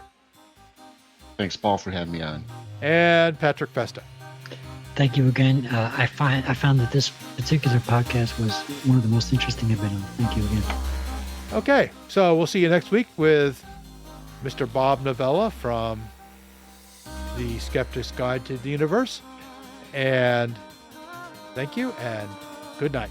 Thanks, Paul, for having me on. And Patrick Festa. Thank you again. I found that this particular podcast was one of the most interesting I've been on. Thank you again. Okay, so we'll see you next week with Mr. Bob Novella from The Skeptic's Guide to the Universe. And thank you, and good night.